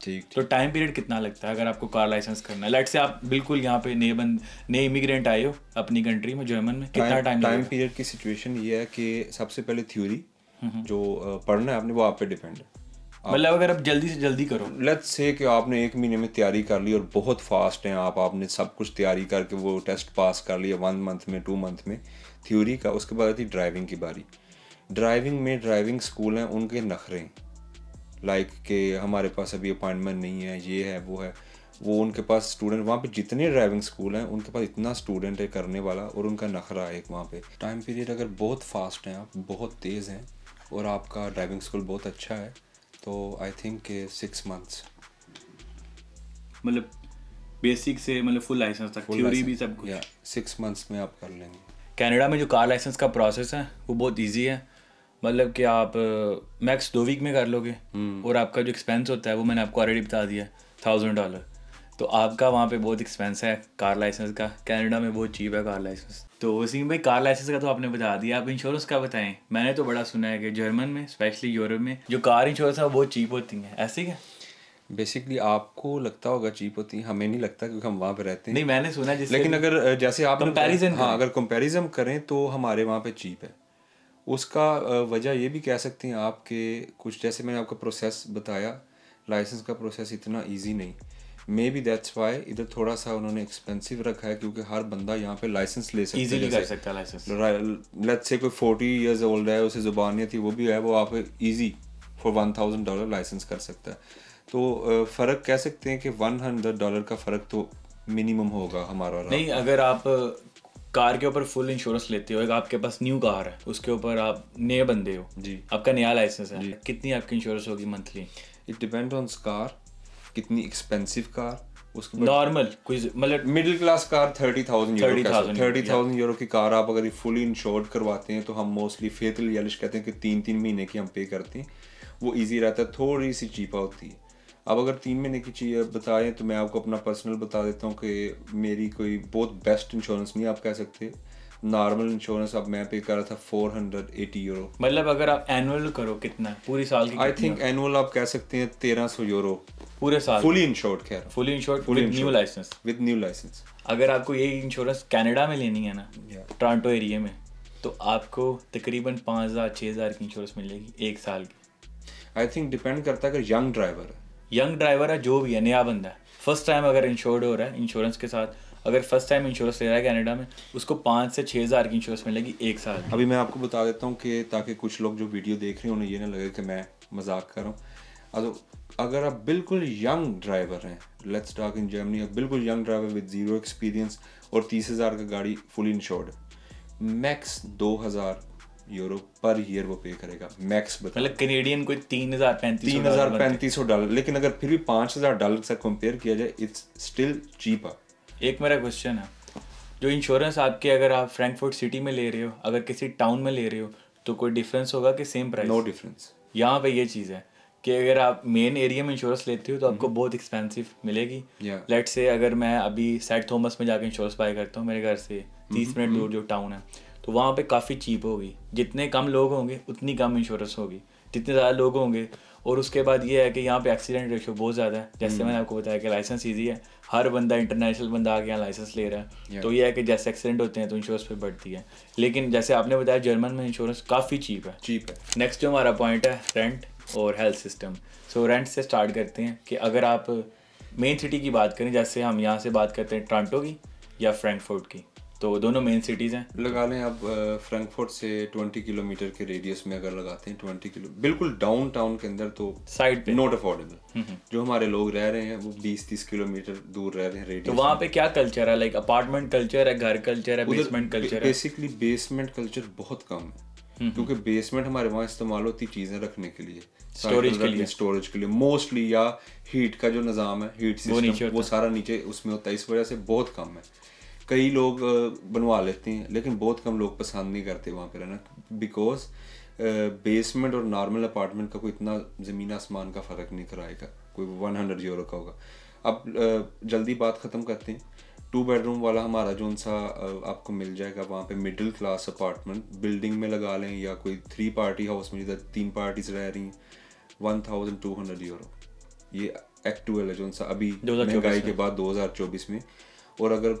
ठीक। तो टाइम पीरियड कितना लगता है अगर आपको कार लाइसेंस करना है? लेट से आप बिल्कुल यहाँ पे नए इमिग्रेंट आए हो अपनी कंट्री में, जर्मन में, कितना टाइम पीरियड की सिचुएशन ये है कि सबसे पहले थ्योरी जो पढ़ना है आपने, वो आप पे डिपेंड है। मतलब अगर आप जल्दी से जल्दी करो, लेट्स से कि आपने 1 महीने में तैयारी कर ली और बहुत फास्ट हैं आपने सब कुछ तैयारी करके वो टेस्ट पास कर लिया 1 मंथ में, 2 मंथ में थ्योरी का। उसके बाद आती ड्राइविंग की बारी। ड्राइविंग में ड्राइविंग स्कूल हैं, उनके नखरे लाइक कि हमारे पास अभी अपॉइंटमेंट नहीं है, ये है, वो है, वो उनके पास स्टूडेंट, वहाँ पे जितने ड्राइविंग स्कूल हैं उनके पास इतना स्टूडेंट है करने वाला, और उनका नखरा है एक वहाँ पे। टाइम पीरियड अगर बहुत फास्ट हैं, आप बहुत तेज़ हैं और आपका ड्राइविंग स्कूल बहुत अच्छा है, तो आई थिंक 6 मंथ्स, मतलब बेसिक से मतलब फुल लाइसेंस तक, थ्योरी भी सब कुछ, 6 मंथ्स में आप कर लेंगे। कनाडा में जो कार लाइसेंस का प्रोसेस है वो बहुत इजी है। मतलब कि आप मैक्स 2 वीक में कर लोगे, और आपका जो एक्सपेंस होता है वो मैंने आपको ऑलरेडी बता दिया, $1000। तो आपका वहाँ पे बहुत एक्सपेंस है कार लाइसेंस का। कनाडा में बहुत चीप है कार लाइसेंस। तो वसीम भाई, कार लाइसेंस का तो आपने बता दिया, आप इंश्योरेंस का बताएं। मैंने तो बड़ा सुना है कि जर्मन में, स्पेशली यूरोप में, जो कार इंश्योरेंस है वो बहुत चीप होती हैं, ऐसे क्या? बेसिकली आपको लगता होगा चीप होती है, हमें नहीं लगता क्योंकि हम वहाँ पे रहते हैं। नहीं, मैंने सुना जिससे, लेकिन अगर जैसे आप कंपैरिजन, हाँ, अगर कंपैरिजन करें तो हमारे वहाँ पे चीप है। उसका वजह ये भी कह सकते हैं आप कि कुछ, जैसे मैंने आपको प्रोसेस बताया, लाइसेंस का प्रोसेस इतना इजी नहीं। मे बी दैट्स वाई इधर थोड़ा सा उन्होंने एक्सपेंसिव रखा है, क्योंकि हर बंदा यहाँ पे लाइसेंस ले सकता है, इजीली कर सकता है लाइसेंस। लेट्स से कोई 40 इयर्स ओल्ड है, उसे जुबान नहीं थी, वो भी है, वो आप इजी फॉर $1000 लाइसेंस कर सकता है। तो फ़र्क कह सकते हैं कि $100 का फ़र्क तो मिनिमम होगा हमारा। नहीं, अगर आप कार के ऊपर फुल इंश्योरेंस लेते हो, एक आपके पास न्यू कार है, उसके ऊपर आप नए बंदे हो जी, आपका नया लाइसेंस है, कितनी आपकी इंश्योरेंस होगी monthly? It depend on car, कितनी एक्सपेंसिव कार, उसके बाद नॉर्मल कोई मतलब मिडिल क्लास कार 30,000 यूरो की कार आप अगर फुली इंश्योर्ड करवाते हैं, तो हम मोस्टली फेथल यालिश कहते हैं कि 3-3 महीने की हम पे करते हैं, वो ईजी रहता है, थोड़ी सी चीपा होती है। अब अगर 3 महीने की चीज़ बताएं तो मैं आपको अपना पर्सनल बता देता हूँ कि मेरी कोई बहुत बेस्ट इंश्योरेंस नहीं आप कह सकते, नॉर्मल इंश्योरेंस अब मैं पे कर रहा था 480 यूरो। मतलब अगर आप एनुअल करो कितना है पूरी साल की? आई थिंक एनुअल आप कह सकते हैं 1300 यूरो पूरे साल फुली इंश्योर्ड। खैर fully insured with new licence. With new licence. अगर आपको यही इंश्योरेंस कनाडा में लेनी है ना, टोरंटो एरिया में, तो आपको तकरीबन 5,000-6,000 की इंश्योरेंस मिलेगी एक साल की। आई थिंक डिपेंड करता है अगर यंग ड्राइवर है, यंग ड्राइवर है, जो भी है, नया बंदा है, फर्स्ट टाइम अगर इंश्योर्ड हो रहा है इंश्योरेंस के साथ, अगर फर्स्ट टाइम इंश्योरेंस ले रहा है कनाडा में, उसको 5 से 6,000 की इंश्योरेंस मिलेगी एक साल की। अभी मैं आपको बता देता हूँ कि ताकि कुछ लोग जो वीडियो देख रहे हैं उन्हें ये ना लगे कि मैं मजाक कर रहा हूँ। अगर आप बिल्कुल यंग ड्राइवर हैं, लेट्स टॉक इन जर्मनी, आप बिल्कुल young driver with zero experience और 30,000 का गाड़ी full insured, max 2,000 euro per year वो पे करेगा मैक्स। मतलब कैनेडियन कोई $3,000-$3,500, लेकिन अगर फिर भी $5,000 से कंपेयर किया जाए इट्स स्टिल चीपर। एक मेरा क्वेश्चन है, जो इंश्योरेंस आपके अगर आप फ्रैंकफर्ट सिटी में ले रहे हो, अगर किसी टाउन में ले रहे हो, तो कोई डिफरेंस होगा कि सेम प्राइस? No difference. यहाँ पे ये चीज़ है कि अगर आप मेन एरिया में इंश्योरेंस लेते हो तो आपको बहुत एक्सपेंसिव मिलेगी। लेट्स से अगर मैं अभी सेंट थॉमस में जाकर इंश्योरेंस बाय करता हूँ, मेरे घर से 30 मिनट दूर जो टाउन है, तो वहाँ पे काफ़ी चीप होगी। जितने कम लोग होंगे उतनी कम इंश्योरेंस होगी, जितने ज़्यादा लोग होंगे। और उसके बाद ये है कि यहाँ पे एक्सीडेंट रेशियो बहुत ज़्यादा है। जैसे मैंने आपको बताया कि लाइसेंस ईजी है, हर बंदा इंटरनेशनल बंदा आके यहाँ लाइसेंस ले रहा है, तो ये है कि जैसे एक्सीडेंट होते हैं तो इंश्योरेंस पे बढ़ती है। लेकिन जैसे आपने बताया जर्मन में इंश्योरेंस काफ़ी चीप है। नेक्स्ट जो हमारा पॉइंट है रेंट और हेल्थ सिस्टम। सो रेंट से स्टार्ट करते हैं कि अगर आप मेन सिटी की बात करें, जैसे हम यहाँ से बात करते हैं टोरंटो की या फ्रैंकफर्ट की, तो दोनों मेन सिटीज़ हैं। लगा लें आप फ्रैंकफर्ट से 20 किलोमीटर के रेडियस में अगर लगाते हैं 20 किलो, बिल्कुल डाउन टाउन के अंदर, तो साइड पे नॉट अफोर्डेबल। जो हमारे लोग रह रहे हैं वो 20-30 किलोमीटर दूर रह रहे हैं रेडियस। तो वहाँ पे क्या कल्चर है? लाइक अपार्टमेंट कल्चर है, घर कल्चर है, बेसमेंट कल्चर है? बेसिकली बेसमेंट कल्चर बहुत कम है, क्योंकि बेसमेंट हमारे वहाँ इस्तेमाल होती चीज़ें रखने के लिए, स्टोरेज के लिए मोस्टली, या हीट का जो निज़ाम है, हीट सिस्टम वो सारा नीचे उसमें होता है। इस वजह से बहुत कम है। कई लोग बनवा लेते हैं लेकिन बहुत कम लोग पसंद नहीं करते वहाँ पे रहना, बिकॉज बेसमेंट और नॉर्मल अपार्टमेंट का कोई इतना ज़मीन आसमान का फ़र्क नहीं कराएगा, कोई 100 यूरो का होगा। अब जल्दी बात ख़त्म करते हैं। 2 बेडरूम वाला हमारा जो सा आपको मिल जाएगा वहाँ पे, मिडिल क्लास अपार्टमेंट बिल्डिंग में लगा लें या कोई 3 पार्टी हाउस में जिधर 3 पार्टीज रह रही हैं, 1,200 यूरो। ये एक्चुअल है जो सा अभी महंगाई के बाद 2024 में। और अगर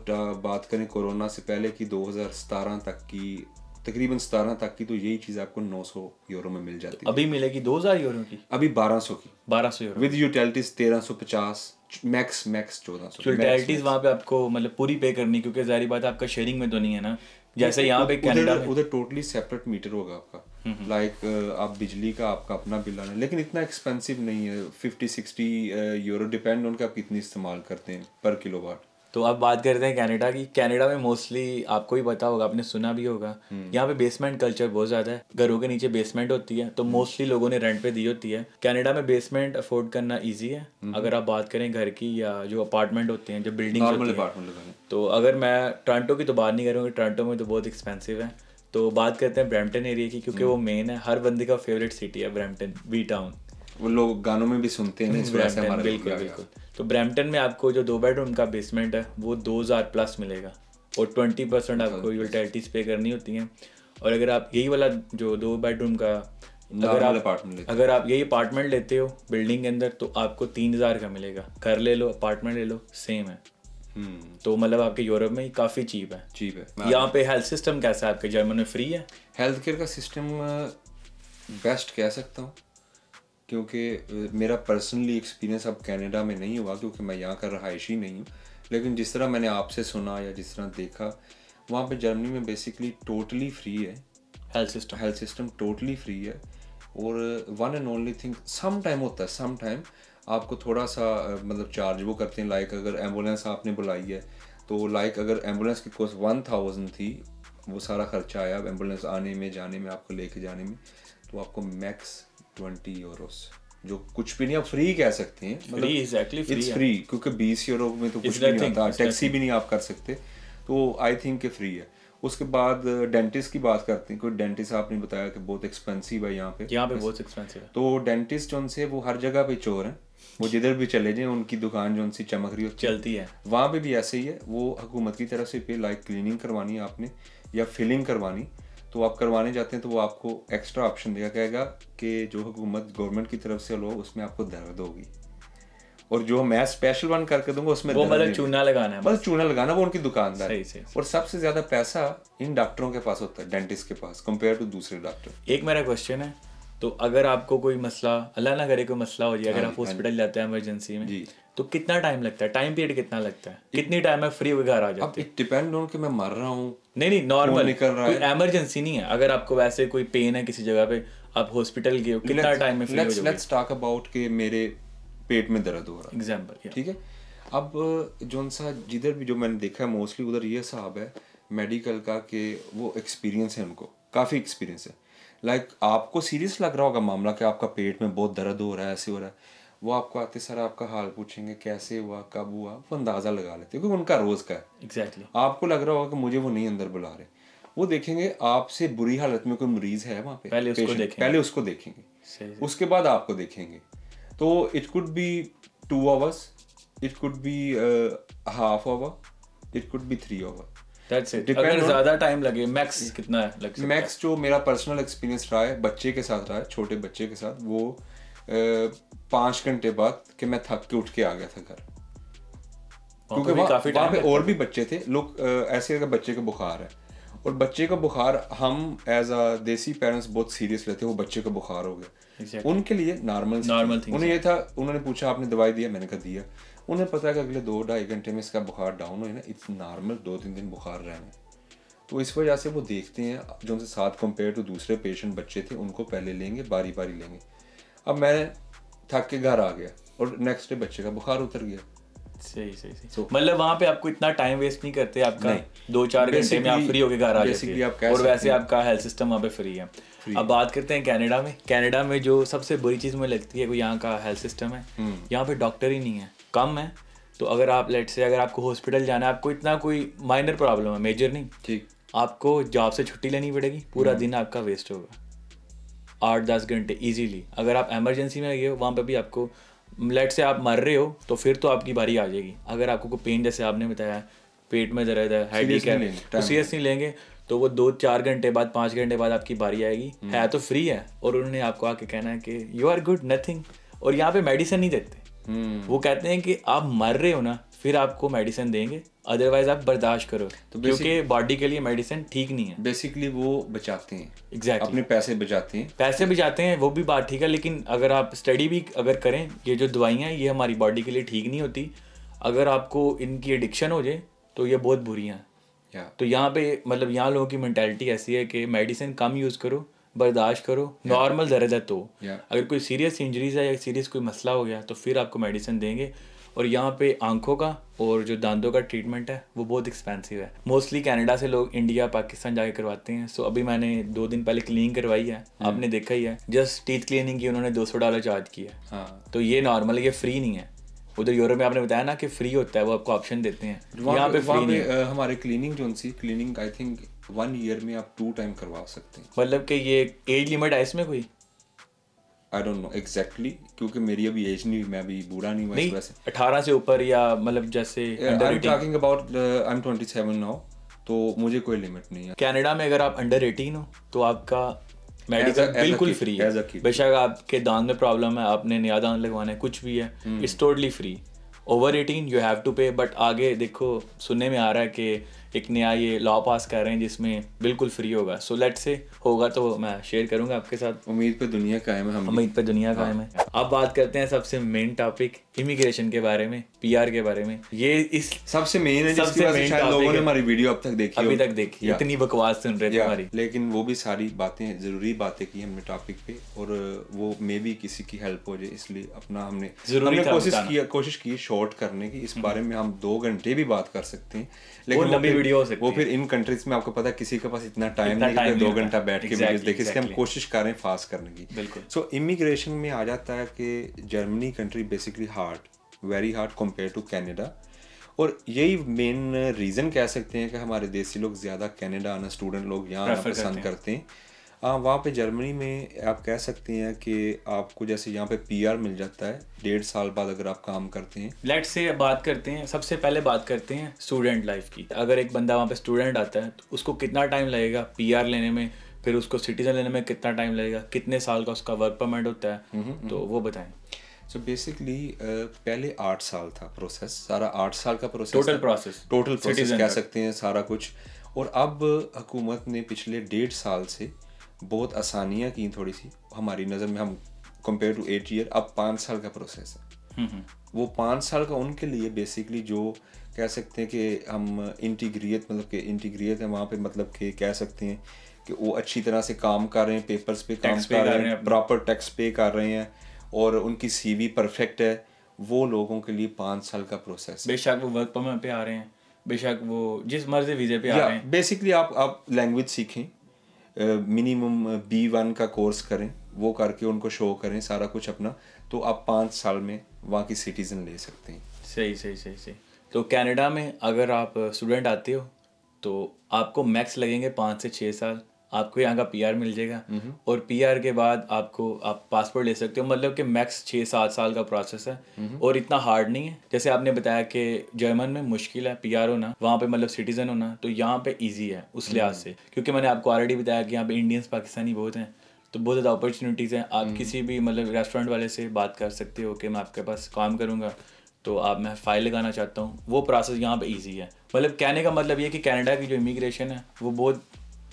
बात करें कोरोना से पहले की 2017 तक की, तकरीबन 17 तक की, तो यही चीज़ आपको 900 यूरो में मिल जाती है। अभी मिलेगी 2,000 यूरो की? अभी 1200 की, 1200 euro with utilities 1350, max 1400। Utilities वहाँ पे आपको मतलब पूरी पे करनी, क्योंकि जारी बात है आपका शेयरिंग में तो नहीं है ना, जैसे यहाँ पे कनाडा में उधर टोटली सेपरेट मीटर होगा आपका। लाइक आप बिजली का आपका अपना बिल आना, लेकिन इतना एक्सपेंसिव नहीं है, 50-60 यूरो, डिपेंड ऑन के आप कितनी इस्तेमाल करते हैं पर किलोवाट। तो अब बात करते हैं कनाडा की। कनाडा में मोस्टली आपको ही पता होगा, आपने सुना भी होगा, यहाँ पे बेसमेंट कल्चर बहुत ज़्यादा है। घरों के नीचे बेसमेंट होती है, तो मोस्टली लोगों ने रेंट पे दी होती है। कनाडा में बेसमेंट अफोर्ड करना इजी है अगर आप बात करें घर की, या जो अपार्टमेंट होते हैं, जो बिल्डिंग होती है। तो अगर मैं टोरंटो की तो बात नहीं करूँगी, टोरंटो में तो बहुत एक्सपेंसिव है। तो बात करते हैं ब्रैम्पटन एरिया की, क्योंकि वो मेन है, हर बंदे का फेवरेट सिटी है ब्रैम्पटन, बी टाउन। वो लोग गानों में भी सुनते हैं इस वजह से हमारे। बिल्कुल। तो ब्रैम्पटन में आपको जो 2 बेडरूम का बेसमेंट है वो 2,000 प्लस मिलेगा, और 20% आपको यूटिलिटीज पे करनी होती हैं। और अगर आप यही वाला जो 2 बेडरूम का अगर आप यही अपार्टमेंट लेते हो बिल्डिंग के अंदर, तो आपको 3,000 का मिलेगा। घर ले लो, अपार्टमेंट ले लो, सेम है। तो मतलब आपके यूरोप में काफ़ी चीप है। यहाँ पे हेल्थ सिस्टम कैसा है आपके? जर्मन में फ्री है हेल्थ केयर का सिस्टम? बेस्ट कह सकता हूँ, क्योंकि मेरा पर्सनली एक्सपीरियंस अब कनाडा में नहीं हुआ, क्योंकि मैं यहाँ का रहायशी नहीं हूँ। लेकिन जिस तरह मैंने आपसे सुना या जिस तरह देखा, वहाँ पे जर्मनी में बेसिकली टोटली फ्री है हेल्थ सिस्टम टोटली फ्री है। और one and only thing, some time होता है, सम टाइम आपको थोड़ा सा मतलब चार्ज वो करते हैं। लाइक अगर एम्बुलेंस आपने बुलाई है, तो लाइक अगर एम्बुलेंस की कॉस्ट 1,000 थी, वो सारा खर्चा आया एम्बुलेंस आने में, जाने में, आपको लेके जाने में, तो आपको मैक्स 20 यूरोस, जो कुछ भी नहीं, आप फ्री कह सकते हैं, मतलब इट्स फ्री, क्योंकि 20 यूरो में तो कुछ भी नहीं आता, टैक्सी भी नहीं आप कर सकते, तो आई थिंक कि फ्री है। उसके बाद डेंटिस्ट की बात करते हैं। कोई डेंटिस्ट आपने बताया कि बहुत एक्सपेंसिव है यहाँ पे बहुत एक्सपेंसिव है। तो डेंटिस्ट जो उनसे वो हर जगह पे चोर हैं, वो जिधर भी चले जाएं उनकी दुकान जो उनसी चमक रही होती चलती है, वहाँ पे भी ऐसे ही है। वो हुकूमत की तरफ से पे लाइक क्लीनिंग करवानी है आपने, या फिलिंग करवानी, तो आप करवाने जाते हैं तो वो आपको एक्स्ट्रा ऑप्शन देगा, कहेगा कि जो हुकूमत गवर्नमेंट की तरफ से लो उसमें आपको दर्द होगी, और जो मैं स्पेशल वन करके दूंगा उसमें वो मतलब चूना लगाना है, बस चूना लगाना, वो उनकी दुकानदार। सही। और सबसे ज्यादा पैसा इन डॉक्टरों के पास होता है, डेंटिस्ट के पास, कंपेयर टू दूसरे डॉक्टर। एक मेरा क्वेश्चन है, तो अगर आपको कोई मसला, अल्लाह ना करे कोई मसला हो जाए, अगर आप हॉस्पिटल जाते हैं इमरजेंसी में, तो कितना टाइम लगता है, टाइम पीरियड कितना लगता है, कितनी टाइम में फ्री होकर घर आ जाते हैं? अब इट डिपेंड ऑन कि मैं मर रहा हूँ, नहीं नॉर्मल निकल रहा कोई है, इमरजेंसी नहीं है, अगर आपको वैसे कोई पेन है किसी जगह पे, आप हॉस्पिटल गए हो, कितना टाइम में फ्री हो जाओगे? लेट्स टॉक अबाउट कि मेरे पेट में दर्द हो रहा है, एग्जांपल, ठीक है। अब जोन सा जिधर भी जो मैंने देखा है मोस्टली उधर ये हिसाब है मेडिकल का कि वो एक्सपीरियंस है, उनको काफ़ी एक्सपीरियंस है। लाइक आपको सीरियस लग रहा होगा मामला कि आपका पेट में बहुत दर्द हो रहा है, ऐसे हो रहा है, वो आपको आते सर आपका हाल पूछेंगे, कैसे हुआ, कब हुआ, वो अंदाज़ा लगा लेते हैं क्योंकि उनका रोज़ का है। एग्जैक्टली। आपको लग रहा होगा कि मुझे वो नहीं अंदर बुला रहे, वो देखेंगे आपसे बुरी हालत में कोई मरीज है वहाँ पे, पहले उसको देखेंगे, उसके बाद आपको देखेंगे। तो it could be 2 hours, it could be half hour, it could be 3 hour. That's it. अगर ज़्यादा टाइम लगे मैक्स कितना लग सकता है? मैक्स जो मेरा पर्सनल एक्सपीरियंस रहा है बच्चे के साथ रहा है, छोटे बच्चे के साथ, वो 5 घंटे बाद कि मैं थक के उठ के आ गया था घर, क्योंकि वहाँ पे और भी बच्चे थे। लोग ऐसे अगर बच्चे का बुखार है, और बच्चे का बुखार हम एज अ देसी पेरेंट्स बहुत सीरियस लेते हैं, वो बच्चे का बुखार हो गया, उनके लिए नॉर्मल थिंग। उन्हें ये था, उन्होंने पूछा आपने दवाई दिया, मैंने कहा दिया। उन्हें पता है कि अगले 2-2.5 घंटे में इसका बुखार डाउन हो ना, इट्स नॉर्मल 2-3 दिन बुखार रहना। तो इस वजह से वो देखते हैं जो उनसे साथ कंपेयर टू दूसरे पेशेंट बच्चे थे, उनको पहले लेंगे, बारी बारी लेंगे। अब मैं थक के घर आ गया और नेक्स्ट डे बच्चे का बुखार उतर गया। सही। मतलब वहाँ पे आपको इतना टाइम वेस्ट नहीं करते, आपका 2-4 घंटे में आप फ्री होके घर आ जाते हैं, और वैसे आपका हेल्थ सिस्टम वहाँ पे फ्री है। अब बात करते हैं कनाडा में जो सबसे बुरी चीज़ मुझे लगती है वो यहाँ का हेल्थ सिस्टम है। यहाँ पे डॉक्टर ही नहीं है, कम है। तो अगर आप लेट से अगर आपको हॉस्पिटल जाना है, आपको इतना कोई माइनर प्रॉब्लम है, मेजर नहीं, ठीक, आपको जॉब से छुट्टी लेनी पड़ेगी, पूरा दिन आपका वेस्ट होगा, 8-10 घंटे ईजीली। अगर आप एमरजेंसी में गए हो, वहाँ पे भी आपको लेट से आप मर रहे हो तो फिर तो आपकी बारी आ जाएगी। अगर आपको कोई पेन, जैसे आपने बताया पेट में दर्द है, हेडेक है, तो सीरियस नहीं लेंगे, तो वो 2-4 घंटे बाद, 5 घंटे बाद आपकी बारी आएगी। है तो फ्री है, और उन्होंने आपको आके कहना है कि यू आर गुड, नथिंग। और यहाँ पे मेडिसिन नहीं देते, वो कहते हैं कि आप मर रहे हो ना, फिर आपको मेडिसिन देंगे, अदरवाइज आप बर्दाश्त करो, तो क्योंकि बॉडी के लिए मेडिसिन ठीक नहीं है। बेसिकली वो बचाते हैं, एग्जैक्टली, अपने पैसे बचाते हैं, वो भी बात ठीक है। लेकिन अगर आप स्टडी भी अगर करें, ये जो दवाइयाँ ये हमारी बॉडी के लिए ठीक नहीं होती, अगर आपको इनकी एडिक्शन हो जाए तो ये बहुत बुरी हैं। तो यहाँ पे मतलब यहाँ लोगों की मेंटालिटी ऐसी है कि मेडिसिन कम यूज़ करो, बर्दाश्त करो, नॉर्मल दर्द है तो, अगर कोई सीरियस इंजरीज है या सीरियस कोई मसला हो गया तो फिर आपको मेडिसिन देंगे। और यहाँ पे आंखों का और जो दांतों का ट्रीटमेंट है वो बहुत एक्सपेंसिव है। मोस्टली कनाडा से लोग इंडिया पाकिस्तान जाके करवाते हैं। सो अभी मैंने 2 दिन पहले क्लीनिंग करवाई है, आपने देखा ही है, जस्ट टीथ क्लीनिंग की उन्होंने $200 चार्ज किया। हाँ, तो ये नॉर्मल है, ये फ्री नहीं है। उधर यूरोप में आपने बताया ना कि फ्री होता है, वो आपको ऑप्शन देते हैं, यहाँ पे फ्री नहीं है। हमारे क्लीनिंग आई थिंक 1 ईयर में आप 2 टाइम करवा सकते हैं। मतलब कि ये एज लिमिट है इसमें कोई? I don't know exactly, क्योंकि मेरी अभी एज नहीं, मैं अभी बूढ़ा नहीं हुआ इस वजह से। 18 से ऊपर या मतलब जैसे I'm talking about I'm 27 now, तो मुझे कोई लिमिट नहीं है। कनाडा में अगर आप अंडर 18 हो तो आपका मेडिकल बिल्कुल फ्री है। बेशक आपके दांत में प्रॉब्लम है, आपने नया दांत लगवाना है, कुछ भी है, it's totally free. Over 18 you have to pay. But आगे देखो, सुनने में आ रहा है कि एक नया ये लॉ पास कर रहे हैं जिसमें बिल्कुल फ्री होगा। सो लेट्स से होगा तो मैं शेयर करूंगा आपके साथ। उम्मीद पे दुनिया कायम है, उम्मीद पे दुनिया कायम है। अब बात करते हैं सबसे मेन टॉपिक, इमिग्रेशन के बारे में, PR के बारे में। ये इस सबसे मेन है, जिसकी वजह से शायद लोगों ने हमारी वीडियो अभी तक देखी, इतनी बकवास सुन रहे थे हमारी, लेकिन वो भी सारी बातें जरूरी बातें की हमने टॉपिक पे, और वो मे भी किसी की हेल्प हो जाए, इसलिए अपना हमने कोशिश की शॉर्ट करने की। इस बारे में हम 2 घंटे भी बात कर सकते हैं, लेकिन वो फिर इन कंट्रीज में आपको पता है किसी के पास इतना टाइम नहीं है 2 घंटा बैठ के वीडियोस देखे, इसलिए हम कोशिश कर रहे हैं फास्ट करने की। सो इमिग्रेशन में आ जाता है कि Germany country basically very hard compare to Canada, और यही मेन रीज़न कह सकते हैं कि हमारे देसी लोग ज़्यादा कनाडा आना, स्टूडेंट लोग यहाँ आना पसंद करते हैं। हाँ, वहाँ पे जर्मनी में आप कह सकते हैं कि आपको जैसे यहाँ पे पीआर मिल जाता है 1.5 साल बाद अगर आप काम करते हैं। लेट्स से बात करते हैं, सबसे पहले बात करते हैं स्टूडेंट लाइफ की। अगर एक बंदा वहाँ पे स्टूडेंट आता है तो उसको कितना टाइम लगेगा पीआर लेने में, फिर उसको सिटीजन लेने में कितना टाइम लगेगा, कितने साल का उसका वर्क परमिट होता है, तो वो बताएं। सो बेसिकली पहले 8 साल था प्रोसेस, सारा 8 साल का प्रोसेस, टोटल प्रोसेस कह सकते हैं सारा कुछ। और अब हुकूमत ने पिछले 1.5 साल से बहुत आसानियाँ की थोड़ी सी हमारी नज़र में, हम कंपेयर टू 8 ईयर, अब 5 साल का प्रोसेस है। वो 5 साल का उनके लिए बेसिकली जो कह सकते हैं कि हम इंटीग्रियत है वहाँ पे, मतलब कि कह सकते हैं कि वो अच्छी तरह से काम कर रहे हैं, पेपर्स पे काम कर रहे हैं, प्रॉपर टैक्स पे कर रहे हैं और उनकी सीवी परफेक्ट है, वो लोगों के लिए 5 साल का प्रोसेस है। बेशक वो वर्क परमिट पे आ रहे हैं, बेशक वो जिस मर्जी वीज़े पे आ रहे हैं। बेसिकली आप लैंग्वेज सीखें, मिनिमम B1 का कोर्स करें, वो करके उनको शो करें सारा कुछ अपना, तो आप 5 साल में वहाँ की सिटीज़न ले सकते हैं। सही। तो कनाडा में अगर आप स्टूडेंट आते हो तो आपको मैक्स लगेंगे 5 से 6 साल, आपको यहाँ का पीआर मिल जाएगा और पीआर के बाद आप पासपोर्ट ले सकते हो। मतलब कि मैक्स 6-7 साल का प्रोसेस है और इतना हार्ड नहीं है। जैसे आपने बताया कि जर्मन में मुश्किल है पीआर होना, वहाँ पे मतलब सिटीजन होना, तो यहाँ पे इजी है उस लिहाज से, क्योंकि मैंने आपको ऑलरेडी बताया कि यहाँ पे इंडियंस पाकिस्तानी बहुत हैं, तो बहुत ज़्यादा अपॉर्चुनिटीज़ हैं। आप किसी भी मतलब रेस्टोरेंट वाले से बात कर सकते हो कि मैं आपके पास काम करूँगा, तो आप मैं फ़ाइल लगाना चाहता हूँ, वो प्रोसेस यहाँ पे इजी है। मतलब कहने का मतलब ये कि कनाडा की जो इमिग्रेशन है वो बहुत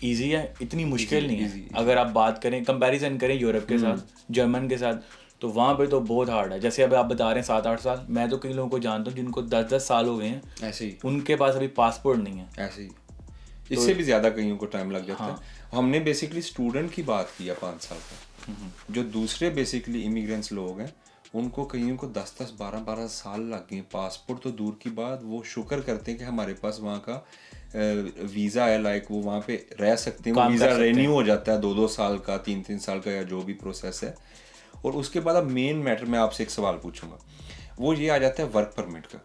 इजी है, इतनी मुश्किल नहीं है। अगर आप बात करें, कंपैरिजन करें यूरोप के साथ, जर्मन के साथ, तो वहाँ पे तो बहुत हार्ड है। जैसे अब आप बता रहे हैं 7-8 साल, मैं तो कई लोगों को जानता हूँ जिनको 10-10 साल हो गए हैं, ऐसे ही उनके पास अभी पासपोर्ट नहीं है। ऐसे ही इससे भी ज़्यादा कईयों को टाइम लग जाता है। हमने बेसिकली स्टूडेंट की बात किया 5 साल का, जो दूसरे बेसिकली इमिग्रेंट्स लोग हैं उनको कईयों को 10-10, 12-12 साल लग गए। पासपोर्ट तो दूर की बात, वो शुक्र करते हैं कि हमारे पास वहाँ का वीज़ा है, लाइक वो वहाँ पे रह सकते हैं, वो वीज़ा रेन्यू हो जाता है 2-2 साल का, 3-3 साल का, या जो भी प्रोसेस है। और उसके बाद अब मेन मैटर मैं आपसे एक सवाल पूछूंगा, वो ये आ जाता है वर्क परमिट का।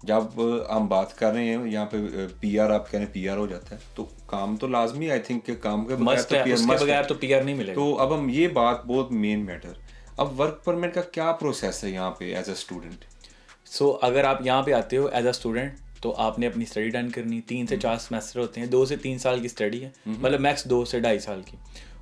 जब हम बात कर रहे हैं यहाँ पे पीआर, आप कह रहे हैं पीआर हो जाता है, तो काम तो लाजमी, आई थिंक काम के बगैर तो पीआर नहीं मिलेगा। तो अब हम ये बात बहुत मेन मैटर, अब वर्क परमिट का क्या प्रोसेस है यहाँ पे एज अ स्टूडेंट? सो अगर आप यहाँ पे आते हो एज अ स्टूडेंट तो आपने अपनी स्टडी डन करनी, 3 से 4 सेमेस्टर होते हैं, 2 से 3 साल की स्टडी है, मतलब मैक्स 2 से 2.5 साल की।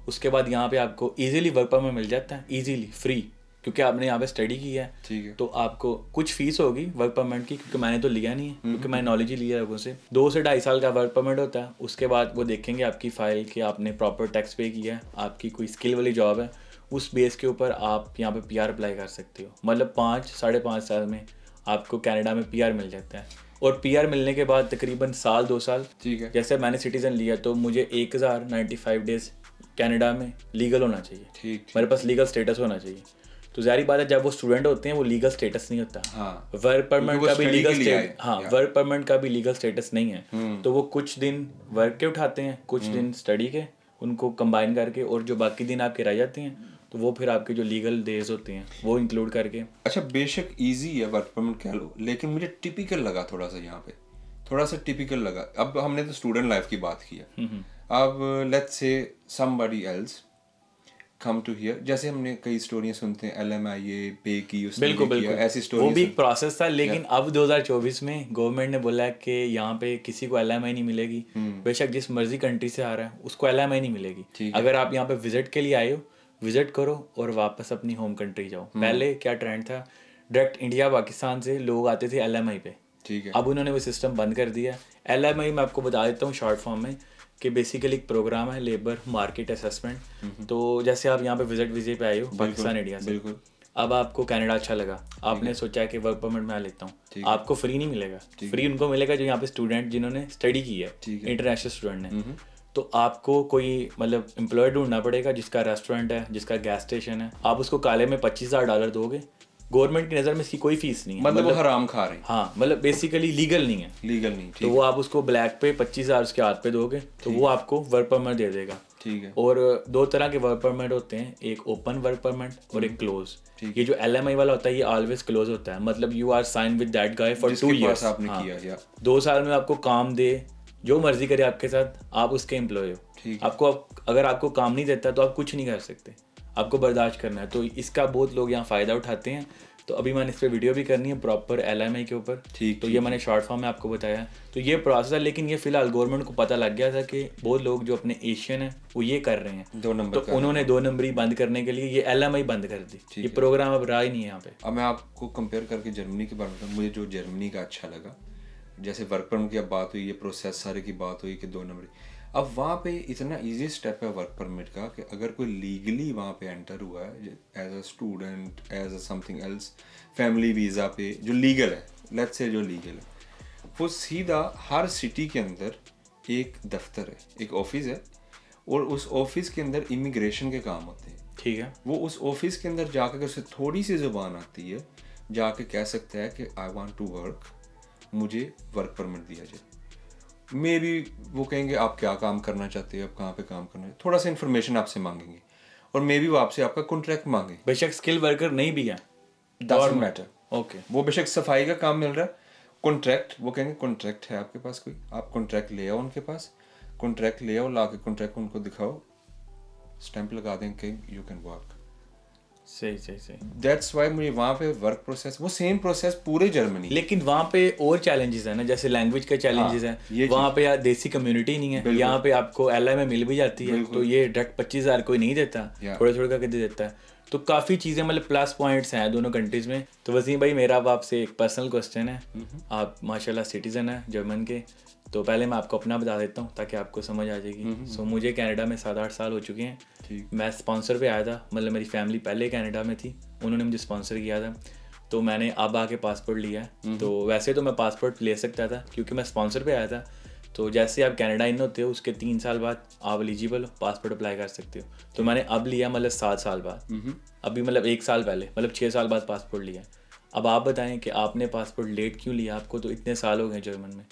उसके बाद यहाँ पे आपको इजीली वर्क परमिट मिल जाता है, इजीली फ्री, क्योंकि आपने यहाँ पे स्टडी की है। ठीक है। तो आपको कुछ फीस होगी वर्क परमिट की, क्योंकि मैंने तो लिया नहीं है, क्योंकि मैंने नॉलेज ही लिया है लोगों से। 2 से 2.5 साल का वर्क परमिट होता है। उसके बाद वो देखेंगे आपकी फ़ाइल कि आपने प्रॉपर टैक्स पे किया है, आपकी कोई स्किल वाली जॉब है, उस बेस के ऊपर आप यहाँ पे पीआर अप्लाई कर सकते हो। मतलब 5-5.5 साल में आपको कनाडा में पीआर मिल जाता है। और पीआर मिलने के बाद तकरीबन 1-2 साल, ठीक है, जैसे मैंने सिटीज़न लिया तो मुझे 1095 डेज कनाडा में लीगल होना चाहिए। ठीक, मेरे पास लीगल स्टेटस होना चाहिए। तो जारी बात है, जब वो स्टूडेंट होते हैं वो लीगल स्टेटस नहीं होता। वर्क परमिट का भी लीगल स्टेटस, वर्क परमिट का भी लीगल स्टेटस नहीं है। तो वो कुछ दिन वर्क के उठाते हैं, कुछ दिन स्टडी के, उनको कंबाइन करके, और जो बाकी दिन आपके रह जाते हैं तो वो फिर आपके जो लीगल डेज होते हैं वो इंक्लूड करके। अच्छा, बेशक इजी है वर्क परमिट कह लो, लेकिन मुझे टिपिकल लगा थोड़ा सा, यहाँ पे थोड़ा सा टिपिकल लगा। अब हमने तो स्टूडेंट लाइफ की बात की है, अब let's say somebody else come to here, जैसे हमने कई स्टोरियां सुनते हैं, LMIA पे की, उसने बिल्कुल ऐसी स्टोरी, वो भी एक प्रोसेस था। लेकिन अब 2024 में गवर्नमेंट ने बोला कि यहाँ पे किसी को LMI नहीं मिलेगी, बेशक जिस मर्जी कंट्री से आ रहा है उसको LMI नहीं मिलेगी। अगर आप यहाँ पे विजिट के लिए आए हो, विजिट करो और वापस अपनी होम कंट्री जाओ। पहले क्या ट्रेंड था, डायरेक्ट इंडिया पाकिस्तान से लोग आते थे LMI पे, ठीक है। अब उन्होंने वो सिस्टम बंद कर दिया। LMI मैं आपको बता देता हूँ शॉर्ट फॉर्म में, कि बेसिकली एक प्रोग्राम है लेबर मार्केट असेसमेंट। तो जैसे आप यहाँ पे विजिट पे आए हो पाकिस्तान इंडिया से, अब आपको कनाडा अच्छा लगा, आपने सोचा है कि वर्क परमिट मैं लेता हूँ, आपको फ्री नहीं मिलेगा। फ्री उनको मिलेगा जो यहाँ पे स्टूडेंट जिन्होंने स्टडी की है, इंटरनेशनल स्टूडेंट ने। तो आपको कोई मतलब एम्प्लॉय ढूंढना पड़ेगा जिसका रेस्टोरेंट है, जिसका गैस स्टेशन है। आप उसको काले में $25,000 दोगे, गवर्नमेंट की नज़र में इसकी कोई फीस नहीं है, मतलब वो हराम खा रहे हैं। हाँ, मतलब बेसिकली लीगल नहीं है, लीगल नहीं। तो वो आप उसको ब्लैक पे 25,000 उसके हाथ पे दोगे तो वो आपको वर्क परमिट दे देगा। ठीक है। और 2 तरह के वर्क परमिट होते हैं, एक ओपन वर्क परमिट और एक क्लोज। ये जो LMI वाला होता है ये ऑलवेज क्लोज होता है, मतलब you are sign with that guy for 2 years। आपने किया 2 साल में आपको काम दे, जो मर्जी करे आपके साथ, आप उसके एम्प्लॉय हो। आपको अगर आपको काम नहीं देता तो आप कुछ नहीं कर सकते, आपको बर्दाश्त करना है। तो इसका बहुत लोग यहाँ फ़ायदा उठाते हैं। तो अभी मैंने इस पर वीडियो भी करनी है प्रॉपर LMI के ऊपर। तो ये मैंने शॉर्ट फॉर्म में आपको बताया। तो ये प्रोसेस है, लेकिन ये फिलहाल गवर्नमेंट को पता लग गया था कि बहुत लोग जो अपने एशियन है वो ये कर रहे हैं, 2 नंबर तो उन्होंने 2 नंबरी बंद करने के लिए ये LMI बंद कर दी। ये प्रोग्राम अब रहा ही नहीं है यहाँ पे। अब मैं आपको कंपेयर करके जर्मनी के बारे में, मुझे जो जर्मनी का अच्छा लगा, जैसे वर्क परमिट की अब बात हुई, ये प्रोसेस सारे की बात हुई कि 2 नंबरी, अब वहाँ पे इतना इजी स्टेप है वर्क परमिट का कि अगर कोई लीगली वहाँ पे एंटर हुआ है as a student, as a something else, family visa पे जो लीगल है, लेट्स से जो लीगल है, वो सीधा हर सिटी के अंदर एक दफ्तर है, एक ऑफिस है, और उस ऑफिस के अंदर इमिग्रेशन के काम होते हैं। ठीक है। वो उस ऑफिस के अंदर जाकर के उसे थोड़ी सी ज़ुबान आती है, जाके कह सकता है कि आई वांट टू वर्क, मुझे वर्क परमिट दिया जाए। मे बी वो कहेंगे आप क्या काम करना चाहते हैं, आप कहाँ पे काम करना है, थोड़ा सा इन्फॉर्मेशन आपसे मांगेंगे, और मे बी वो आपसे आपका कॉन्ट्रैक्ट मांगे। बेशक स्किल वर्कर नहीं भी है, डजंट मैटर। ओके, वो बेशक सफाई का काम मिल रहा है, कॉन्ट्रैक्ट, वो कहेंगे कॉन्ट्रैक्ट है आपके पास कोई, आप कॉन्ट्रैक्ट ले आओ उनके पास, कॉन्ट्रैक्ट ले आओ, ला के कॉन्ट्रैक्ट उनको दिखाओ, स्टैंप लगा देंगे यू कैन वर्क। सही सही सही। दैट्स वाई मुझे वहाँ पे वर्क प्रोसेस, वो सेम प्रोसेस पूरे जर्मनी। लेकिन वहाँ पे और चैलेंजेस है ना, जैसे लैंग्वेज के चैलेंजेस हैं, वहाँ पे यार देसी कम्युनिटी नहीं है। यहाँ पे आपको LI में मिल भी जाती है, तो ये डायरेक्ट 25,000 कोई नहीं देता, थोड़ा थोड़ा करके दे देता है। तो काफ़ी चीज़ें मतलब प्लस पॉइंट्स हैं दोनों कंट्रीज़ में। तो वसीम भाई, मेरा अब आपसे एक पर्सनल क्वेश्चन है। आप माशाल्लाह सिटीज़न है जर्मन के, तो पहले मैं आपको अपना बता देता हूँ ताकि आपको समझ आ जाएगी। सो मुझे कनाडा में 7-8 साल हो चुके हैं। मैं स्पॉन्सर पे आया था, मतलब मेरी फैमिली पहले कनाडा में थी, उन्होंने मुझे स्पॉन्सर किया था, तो मैंने अब आके पासपोर्ट लिया है। तो वैसे तो मैं पासपोर्ट ले सकता था क्योंकि मैं स्पॉन्सर पे आया था। तो जैसे आप कनाडा इन होते हो उसके 3 साल बाद आप एलिजिबल हो, पासपोर्ट अप्लाई कर सकते हो। तो मैंने अब लिया मतलब 7 साल बाद, अभी मतलब 1 साल पहले, मतलब 6 साल बाद पासपोर्ट लिया। अब आप बताएं कि आपने पासपोर्ट लेट क्यों लिया, आपको तो इतने साल हो गए जर्मन में।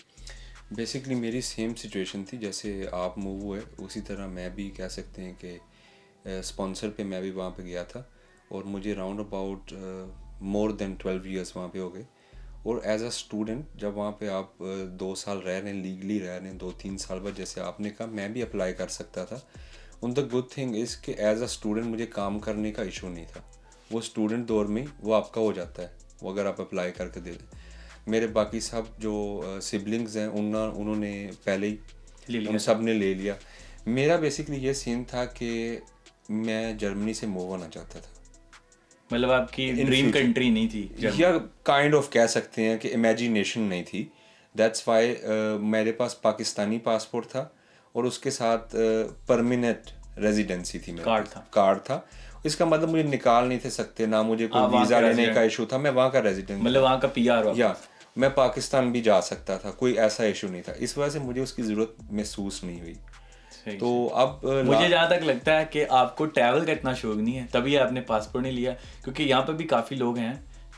बेसिकली मेरी सेम सिचुएशन थी, जैसे आप मूव हुए उसी तरह मैं भी कह सकते हैं कि स्पॉन्सर पे मैं भी वहाँ पे गया था, और मुझे round about more than 12 years वहाँ पे हो गए। और एज अ स्टूडेंट जब वहाँ पे आप 2 साल रह रहे हैं, लीगली रह रहे हैं, 2-3 साल बाद जैसे आपने कहा मैं भी अप्लाई कर सकता था। उन द गुड थिंग इज़ कि एज अ स्टूडेंट मुझे काम करने का इशू नहीं था, वो स्टूडेंट दौर में वो आपका हो जाता है, वो अगर आप अप्लाई करके दे दें। मेरे बाकी सब जो सिबलिंग्स हैं उन्होंने पहले ही उन सब ने ले लिया। मेरा बेसिकली ये सीन था कि मैं जर्मनी से मूव होना चाहता था, मतलब आपकी ड्रीम कंट्री नहीं थी, या काइंड ऑफ कह सकते हैं कि इमेजिनेशन नहीं थी। दैट्स वाई मेरे पास पाकिस्तानी पासपोर्ट था और उसके साथ परमानेंट रेजिडेंसी थी, मेरा कार्ड था। इसका मतलब मुझे निकाल नहीं थे सकते, ना मुझे कोई वीज़ा लेने का इशू था, मैं वहाँ का रेजिडेंट, मतलब वहाँ का PR, या मैं पाकिस्तान भी जा सकता था, कोई ऐसा इशू नहीं था। इस वजह से मुझे उसकी ज़रूरत महसूस नहीं हुई। तो अब मुझे जहाँ तक लगता है कि आपको ट्रैवल का इतना शौक नहीं है, तभी आपने पासपोर्ट नहीं लिया। क्योंकि यहाँ पे भी काफ़ी लोग हैं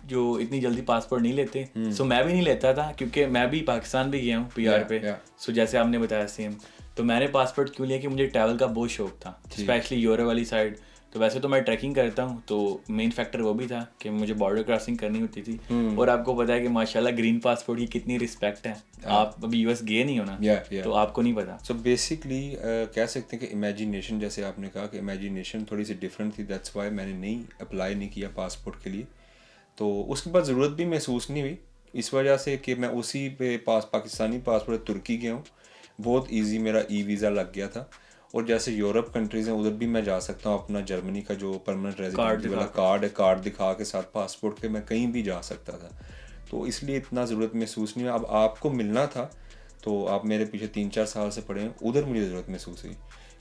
जो इतनी जल्दी पासपोर्ट नहीं लेते। सो मैं भी नहीं लेता था क्योंकि मैं भी पाकिस्तान भी गया हूँ PR पे। सो जैसे आपने बताया सेम, तो मैंने पासपोर्ट क्यों लिया कि मुझे ट्रैवल का बहुत शौक था, स्पेशली यूरोप वाली साइड। तो वैसे तो मैं ट्रैकिंग करता हूँ, तो मेन फैक्टर वो भी था कि मुझे बॉर्डर क्रॉसिंग करनी होती थी। और आपको पता है कि माशाल्लाह ग्रीन पासपोर्ट की कितनी रिस्पेक्ट है। आप अभी US गए नहीं हो ना, तो आपको नहीं पता। सो बेसिकली कह सकते हैं कि इमेजिनेशन, जैसे आपने कहा कि इमेजिनेशन थोड़ी सी डिफरेंट थी, दैट्स वाई मैंने नहीं अप्लाई नहीं किया पासपोर्ट के लिए। तो उसके बाद ज़रूरत भी महसूस नहीं हुई, इस वजह से कि मैं उसी पे पाकिस्तानी पासपोर्ट तुर्की गया हूँ, बहुत ईजी मेरा वीज़ा लग गया था। और जैसे यूरोप कंट्रीज़ हैं उधर भी मैं जा सकता हूँ, अपना जर्मनी का जो परमानेंट रेजिडेंसी वाला कार्ड है, कार्ड दिखा के साथ पासपोर्ट के मैं कहीं भी जा सकता था। तो इसलिए इतना ज़रूरत महसूस नहीं हुआ। अब आपको मिलना था तो आप मेरे पीछे 3-4 साल से पड़े हैं, उधर मुझे ज़रूरत महसूस हुई,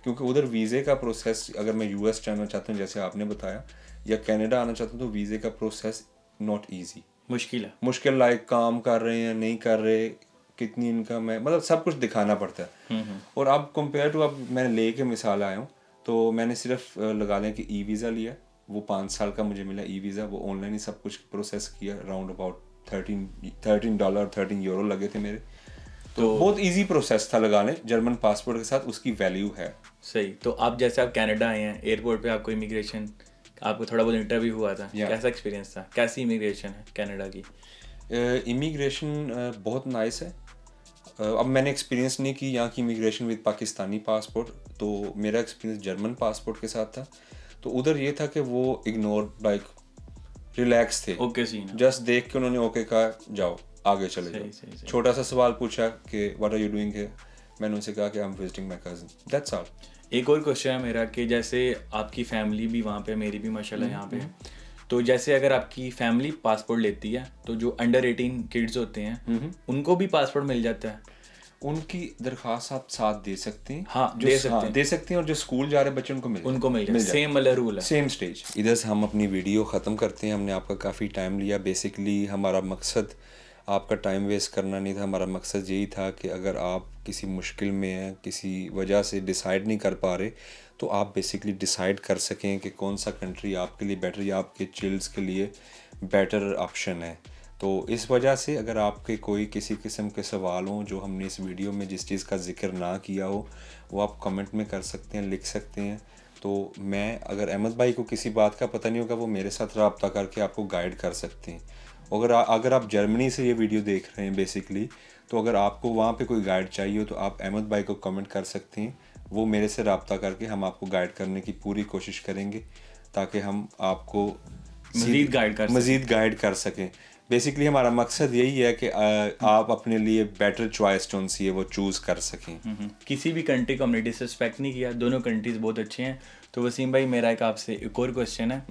क्योंकि उधर वीज़े का प्रोसेस, अगर मैं US जाना चाहता हूँ जैसे आपने बताया, या कनाडा आना चाहता हूँ, तो वीज़े का प्रोसेस नॉट ईजी, मुश्किल। लाइक काम कर रहे हैं नहीं कर रहे, कितनी इनकम है, मतलब सब कुछ दिखाना पड़ता है। और अब कंपेयर टू, अब मैंने ले के मिसाल आया हूँ, तो मैंने सिर्फ लगा लें कि वीज़ा लिया, वो 5 साल का मुझे मिला वीज़ा, वो ऑनलाइन ही सब कुछ प्रोसेस किया। राउंड अबाउट $13 €13 लगे थे मेरे। तो बहुत इजी प्रोसेस था लगा लें, जर्मन पासपोर्ट के साथ उसकी वैल्यू है। सही। तो आप जैसे आप कनाडा आए हैं, एयरपोर्ट पे आपको इमिग्रेशन, आपको थोड़ा बहुत इंटरव्यू हुआ था, कैसा एक्सपीरियंस था, कैसी इमिग्रेशन है कनाडा की? इमिग्रेशन बहुत नाइस है। अब मैंने एक्सपीरियंस नहीं की यहाँ की इमिग्रेशन विद पाकिस्तानी पासपोर्ट, तो मेरा एक्सपीरियंस जर्मन पासपोर्ट के साथ था। तो उधर ये था कि वो इग्नोर लाइक रिलैक्स थे, ओके सीन जस्ट देख के उन्होंने ओके कहा जाओ आगे चले जाओ। छोटा सा सवाल पूछा कि what are you doing here, मैंने उनसे कहा कि I am visiting my cousin, that's all. एक और क्वेश्चन है मेरा कि जैसे आपकी फैमिली भी वहाँ पे, मेरी भी माशाल्लाह यहाँ पे है, तो जैसे अगर आपकी फैमिली पासपोर्ट लेती है तो जो अंडर 18 किड्स होते हैं उनको भी पासपोर्ट मिल जाता है? उनकी दरख्वास्त आप साथ दे सकते हैं। हाँ, दे सकते हैं और जो स्कूल जा रहे बच्चे उनको मिल जाए, सेम वाला रूल है, सेम स्टेज। इधर से हम अपनी वीडियो ख़त्म करते हैं। हमने आपका काफ़ी टाइम लिया। बेसिकली हमारा मकसद आपका टाइम वेस्ट करना नहीं था, हमारा मकसद यही था कि अगर आप किसी मुश्किल में हैं, किसी वजह से डिसाइड नहीं कर पा रहे, तो आप बेसिकली डिसाइड कर सकें कि कौन सा कंट्री आपके लिए बेटर या आपके चिल्ड्स के लिए बेटर ऑप्शन है। तो इस वजह से अगर आपके कोई किसी किस्म के सवाल हों जो हमने इस वीडियो में जिस चीज़ का जिक्र ना किया हो, वो आप कमेंट में कर सकते हैं, लिख सकते हैं। तो मैं अगर अहमद भाई को किसी बात का पता नहीं होगा, वो मेरे साथ रब्ता करके आपको गाइड कर सकते हैं। अगर आप जर्मनी से ये वीडियो देख रहे हैं बेसिकली, तो अगर आपको वहाँ पे कोई गाइड चाहिए हो तो आप अहमद भाई को कमेंट कर सकते हैं। वो मेरे से रब्ता करके हम आपको गाइड करने की पूरी कोशिश करेंगे ताकि हम आपको मज़ीद गाइड कर सकें। बेसिकली हमारा मकसद यही है कि आप अपने लिए बेटर चॉइस जो सी है वो चूज़ कर सकें। किसी भी कंट्री कम्युनिटी से रिस्पेक्ट नहीं किया, दोनों कंट्रीज बहुत अच्छे हैं। तो वसीम भाई मेरा एक आपसे एक और क्वेश्चन है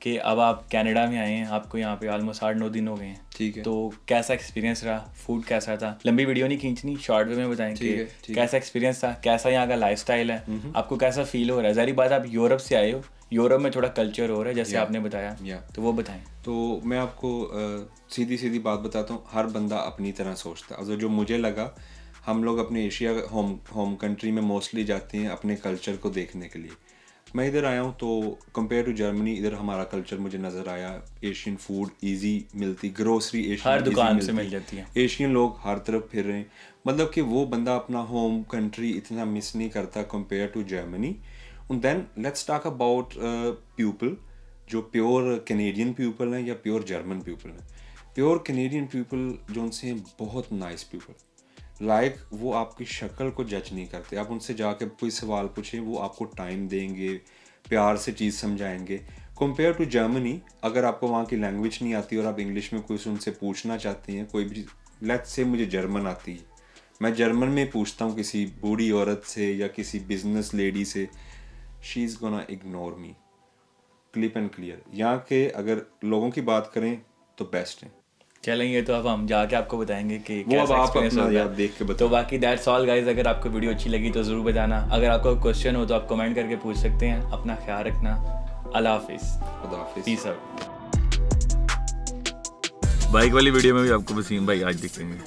कि अब आप कनाडा में आए हैं, आपको यहाँ पे ऑलमोस्ट 8-9 दिन हो गए हैं, ठीक है, तो कैसा एक्सपीरियंस रहा? फूड कैसा था? लंबी वीडियो नहीं खींचनी, शॉर्ट वे में बताएंगे कैसा एक्सपीरियंस था, कैसा यहाँ का लाइफस्टाइल है, आपको कैसा फील हो रहा है? ज़ाहिर बात आप यूरोप से आए हो, यूरोप में थोड़ा कल्चर हो रहा है जैसे आपने बताया, तो वो बताएं। तो मैं आपको सीधी बात बताता हूँ, हर बंदा अपनी तरह सोचता है। जो मुझे लगा, हम लोग अपने एशिया होम कंट्री में मोस्टली जाते हैं अपने कल्चर को देखने के लिए। मैं इधर आया हूँ तो कंपेयर टू जर्मनी, इधर हमारा कल्चर मुझे नज़र आया। एशियन फूड इजी मिलती, ग्रोसरी एशियन हर दुकान से मिल जाती है, एशियन लोग हर तरफ फिर रहे हैं। मतलब कि वो बंदा अपना होम कंट्री इतना मिस नहीं करता compare to Germany. And then let's talk about people जो प्योर कैनेडियन पीपल हैं या प्योर जर्मन पीपल हैं। प्योर कैनेडियन पीपल जो उनसे बहुत नाइस पीपल, लाइक वो आपकी शक्ल को जज नहीं करते। आप उनसे जाके कोई सवाल पूछें, वो आपको टाइम देंगे, प्यार से चीज़ समझाएंगे। कंपेयर टू जर्मनी, अगर आपको वहाँ की लैंग्वेज नहीं आती और आप इंग्लिश में कोई उनसे पूछना चाहते हैं कोई भी, लेट्स से मुझे जर्मन आती है, मैं जर्मन में पूछता हूँ किसी बूढ़ी औरत से या किसी बिजनेस लेडी से, she is gonna ignore me, clip and clear. यहाँ के अगर लोगों की बात करें तो बेस्ट है। चलेंगे तो अब हम जाके आपको बताएंगे कि वो अब आप अपना याद देख के बताओ। तो बाकी दैट्स ऑल गाइज, अगर आपको वीडियो अच्छी लगी तो ज़रूर बताना। अगर आपको क्वेश्चन हो तो आप कमेंट करके पूछ सकते हैं। अपना ख्याल रखना, अल्लाह हाफिज़, खुदा हाफिज़, पीस आउट। बाइक वाली वीडियो में भी आपको वसीम भाई आज दिखेंगे।